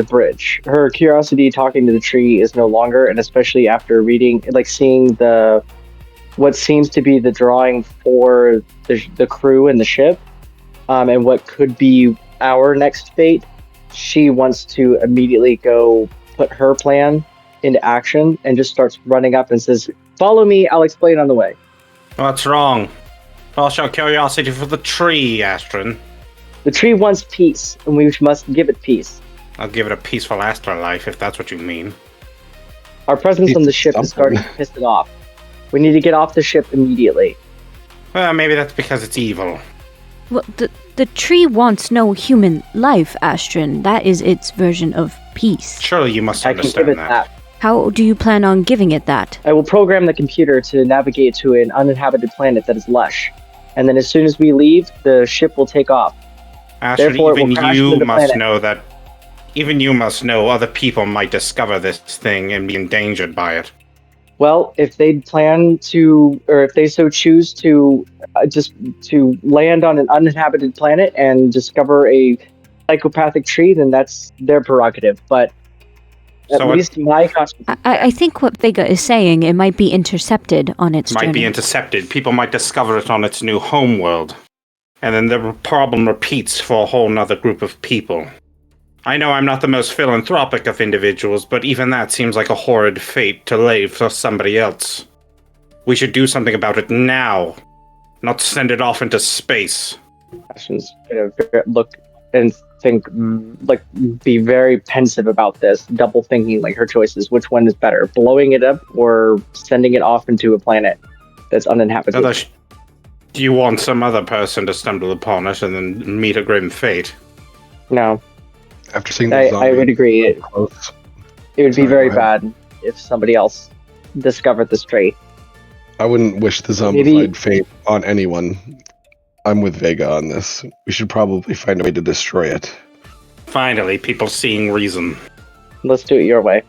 bridge. Her curiosity talking to the tree is no longer, and especially after reading, like seeing what seems to be the drawing for the crew and the ship, and what could be our next fate, she wants to immediately go put her plan into action and just starts running up and says, "Follow me, I'll explain on the way." What's wrong? I'll show curiosity for the tree, Astryn. The tree wants peace, and we must give it peace. I'll give it a peaceful afterlife, if that's what you mean. Our presence on the ship is starting to piss it off. We need to get off the ship immediately. Well, maybe that's because it's evil. Well, the tree wants no human life, Astryn. That is its version of peace. Surely you must I can give understand it that. that. How do you plan on giving it that? I will program the computer to navigate to an uninhabited planet that is lush. And then as soon as we leave, the ship will take off. Astryn, Therefore, it will even crash you into the must planet. know that. Even you must know other people might discover this thing and be endangered by it. Well, if they plan to, or if they so choose to, just to land on an uninhabited planet and discover a psychopathic tree, then that's their prerogative. But at So least my costume. I think what Vega is saying, it might be intercepted on its Might be journey. intercepted. People might discover it on its new homeworld. And then the problem repeats for a whole nother group of people. I know I'm not the most philanthropic of individuals, but even that seems like a horrid fate to lay for somebody else. We should do something about it now, not send it off into space. Ashton's gonna look and think, like, be very pensive about this, double thinking, like, her choices. Which one is better, blowing it up or sending it off into a planet that's uninhabited? Do you want some other person to stumble upon it and then meet a grim fate? No, After seeing the I zombie would agree. It close, would be Sorry, very go ahead. bad if somebody else discovered this trait. I wouldn't wish the zombified fate on anyone. I'm with Vega on this. We should probably find a way to destroy it. Finally, people seeing reason. Let's do it your way.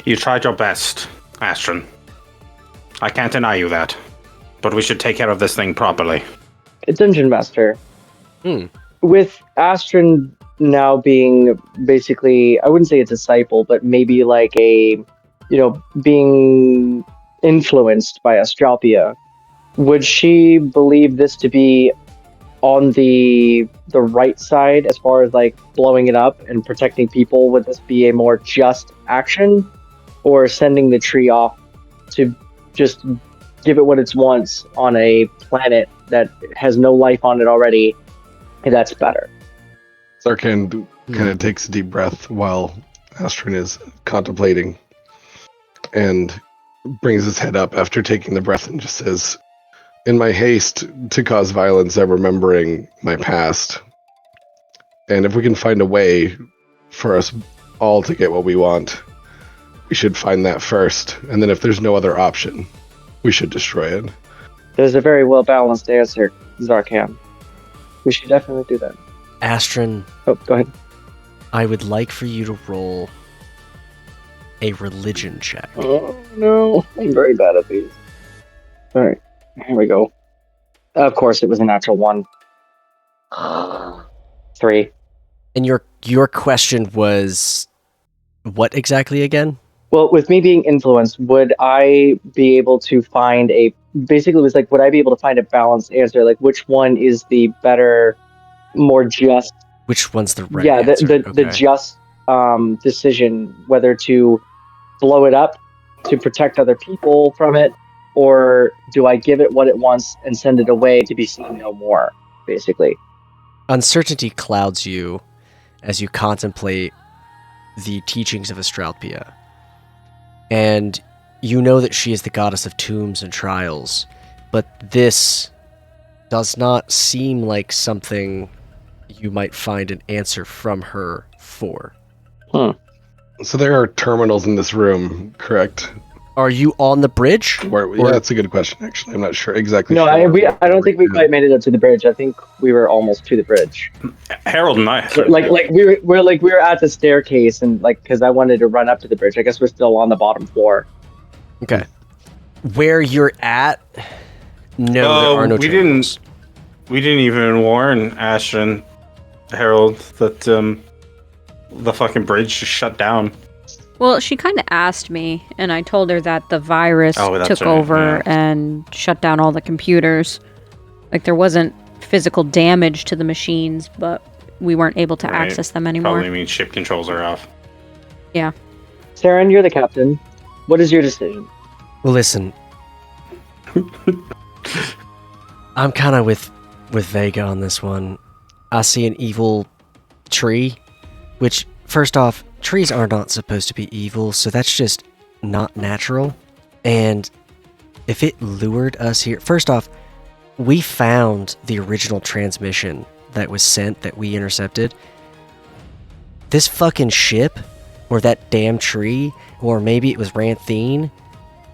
You tried your best, Astryn. I can't deny you that. But we should take care of this thing properly. Dungeon Master. With Astryn now being basically, I wouldn't say a disciple, but maybe like a, being influenced by Astralpia, would she believe this to be on the right side as far as like blowing it up and protecting people? Would this be a more just action, or sending the tree off to just give it what it wants on a planet that has no life on it already? That's better. Zarkan kind of takes a deep breath while Astryn is contemplating and brings his head up after taking the breath and just says, "In my haste to cause violence, I'm remembering my past. And if we can find a way for us all to get what we want, we should find that first. And then if there's no other option, we should destroy it." There's a very well-balanced answer, Zarkan. We should definitely do that. Astryn, Oh, go ahead. I would like for you to roll a religion check. Oh, no. I'm very bad at these. Alright, here we go. Of course, it was a natural 1. 3. And your question was what exactly again? Well, with me being influenced, would I be able to find basically it was like, would I be able to find a balanced answer? Like, which one is the better, more just? Which one's the right Yeah, answer? the just decision, whether to blow it up to protect other people from it, or do I give it what it wants and send it away to be seen no more, basically? Uncertainty clouds you as you contemplate the teachings of Astralpia. And you know that she is the goddess of tombs and trials, but this does not seem like something you might find an answer from her for. So there are terminals in this room, correct? Are you on the bridge? Yeah, that's a good question, actually. I'm not sure exactly. No, sure. I don't think we quite made it up to the bridge. I think we were almost to the bridge. Harold and I... We were at the staircase, and because I wanted to run up to the bridge. I guess we're still on the bottom floor. Okay. Where you're at, no, there are no terminals. We didn't even warn Astryn, Harold, that the fucking bridge just shut down. Well, she kind of asked me, and I told her that the virus that's took right, over yeah. and shut down all the computers. Like, there wasn't physical damage to the machines, but we weren't able to Right. access them anymore. Probably means ship controls are off. Yeah. Saren, you're the captain. What is your decision? Well, listen. I'm kind of with Vega on this one. I see an evil tree, which, first off, trees are not supposed to be evil, so that's just not natural. And if it lured us here, first off, we found the original transmission that was sent that we intercepted. This fucking ship, or that damn tree, or maybe it was Ranthine.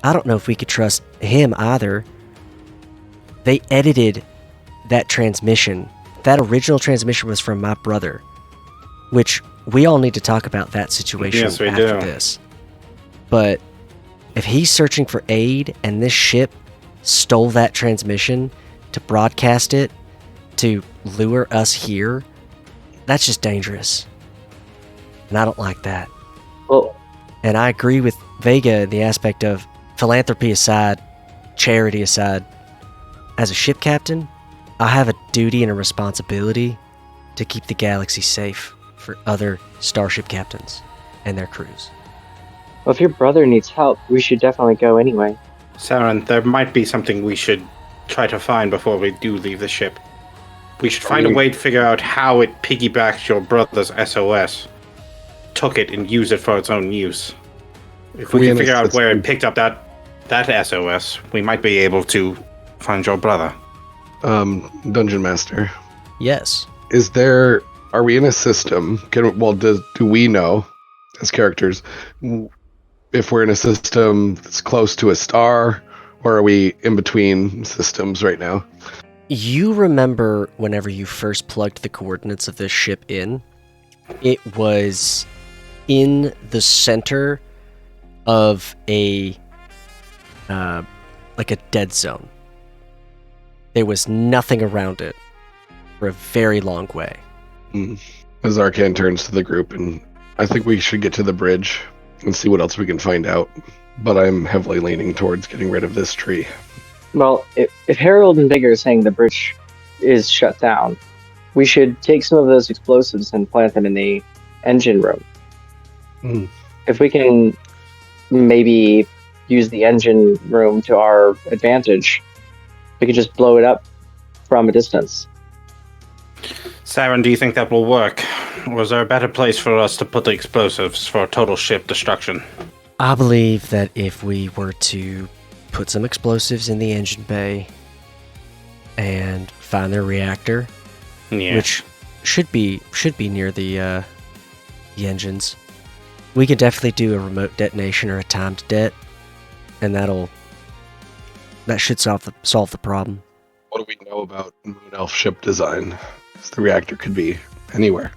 I don't know if we could trust him either. They edited that transmission. That original transmission was from my brother, which we all need to talk about that situation after this. But if he's searching for aid and this ship stole that transmission to broadcast it to lure us here, that's just dangerous. And I don't like that. Well, and I agree with Vega in the aspect of philanthropy aside, charity aside. As a ship captain, I have a duty and a responsibility to keep the galaxy safe for other starship captains and their crews. well, if your brother needs help, we should definitely go anyway. Saren, there might be something we should try to find before we do leave the ship. We should find a way to figure out how it piggybacks your brother's SOS. Took it and used it for its own use. If we can figure out where it picked up that SOS, we might be able to find your brother. Dungeon Master. Yes. Are we in a system? Do we know, as characters, if we're in a system that's close to a star, or are we in between systems right now? You remember whenever you first plugged the coordinates of this ship in, it was in the center of a dead zone. There was nothing around it for a very long way. As Arcan turns to the group, and I think we should get to the bridge and see what else we can find out. But I'm heavily leaning towards getting rid of this tree. Well, if Harold and Vigor are saying the bridge is shut down, we should take some of those explosives and plant them in the engine room. If we can maybe use the engine room to our advantage, we could just blow it up from a distance. Saren, do you think that will work? Or is there a better place for us to put the explosives for total ship destruction? I believe that if we were to put some explosives in the engine bay and find their reactor, which should be near the engines, we could definitely do a remote detonation or a timed det, and that should solve the problem. What do we know about Moon Elf ship design? The reactor could be anywhere.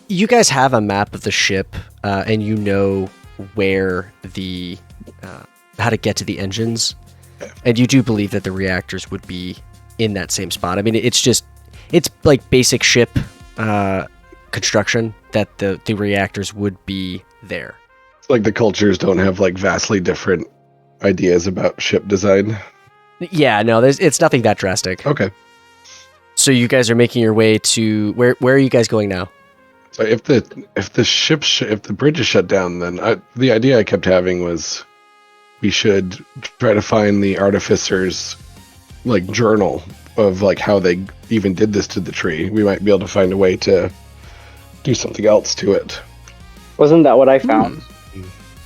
You guys have a map of the ship, and you know where the how to get to the engines, and you do believe that the reactors would be in that same spot. I mean, it's like basic ship construction that the reactors would be there. It's like the cultures don't have like vastly different ideas about ship design. Yeah, no, it's nothing that drastic. Okay. So you guys are making your way to where are you guys going now? So if the bridge is shut down, then the idea I kept having was we should try to find the artificer's like journal of like how they even did this to the tree. We might be able to find a way to do something else to it. Wasn't that what I found?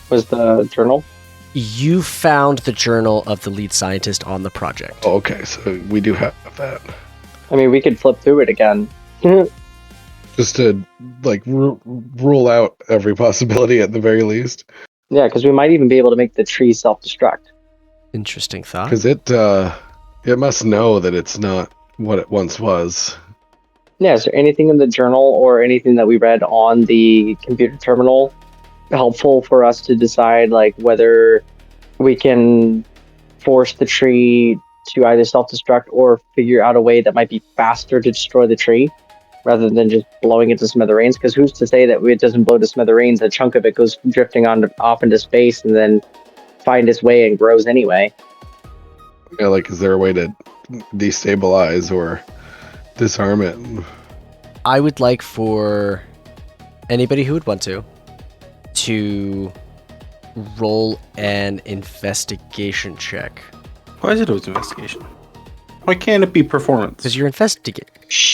Was the journal? You found the journal of the lead scientist on the project. Oh, okay, so we do have that. I mean, we could flip through it again. Just to like rule out every possibility at the very least. Yeah, because we might even be able to make the tree self-destruct. Interesting thought. Because it must know that it's not what it once was. Yeah, is there anything in the journal or anything that we read on the computer terminal helpful for us to decide like whether we can force the tree to either self-destruct or figure out a way that might be faster to destroy the tree rather than just blowing it to smithereens? Because who's to say that it doesn't blow to smithereens, a chunk of it goes drifting off into space and then find its way and grows anyway? Yeah, like is there a way to destabilize or disarm it? I would like for anybody who would want to roll an investigation check. Why is it always investigation? Why can't it be performance? Because you're investigating.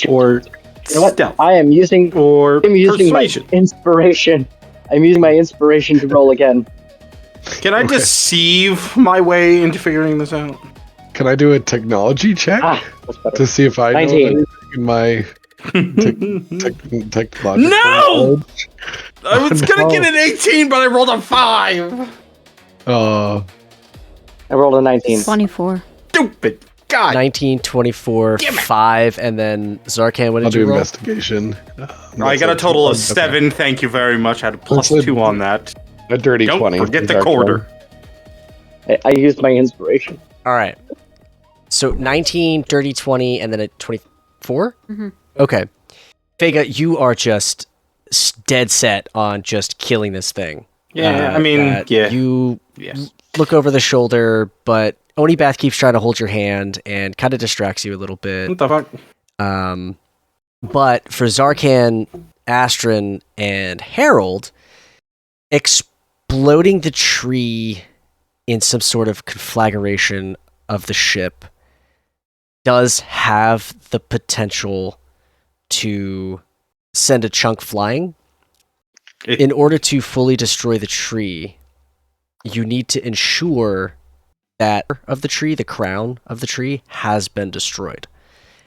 Or You know what? stealth? I am using Persuasion. my inspiration. I'm using my inspiration to roll again. Can I deceive my way into figuring this out? Can I do a technology check That's better. to see if I know 19. anything in my technological No! knowledge? I was gonna get an 18, but I rolled a 5. I rolled a 19. 24. Stupid. God. 19, 24, Damn it. 5, and then Zarkan, what I'll did do you roll? investigation. I got a total of Okay. 7. Thank you very much. I had a plus That's a- 2 on that. A dirty Don't 20. forget is the our quarter. I used my inspiration. All right. So 19, dirty 20, and then a 24? Mhm. Okay. Vega, you are just dead set on just killing this thing. Yeah, I mean, that yeah. You Yes. look over the shoulder, but Onibath keeps trying to hold your hand and kind of distracts you a little bit. What the fuck? But for Zarkan, Astryn, and Harold, exploding the tree in some sort of conflagration of the ship does have the potential to send a chunk flying. In order to fully destroy the tree, you need to ensure that of the tree, the crown of the tree, has been destroyed.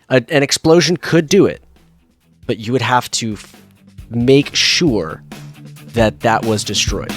An explosion could do it, but you would have to make sure that that was destroyed.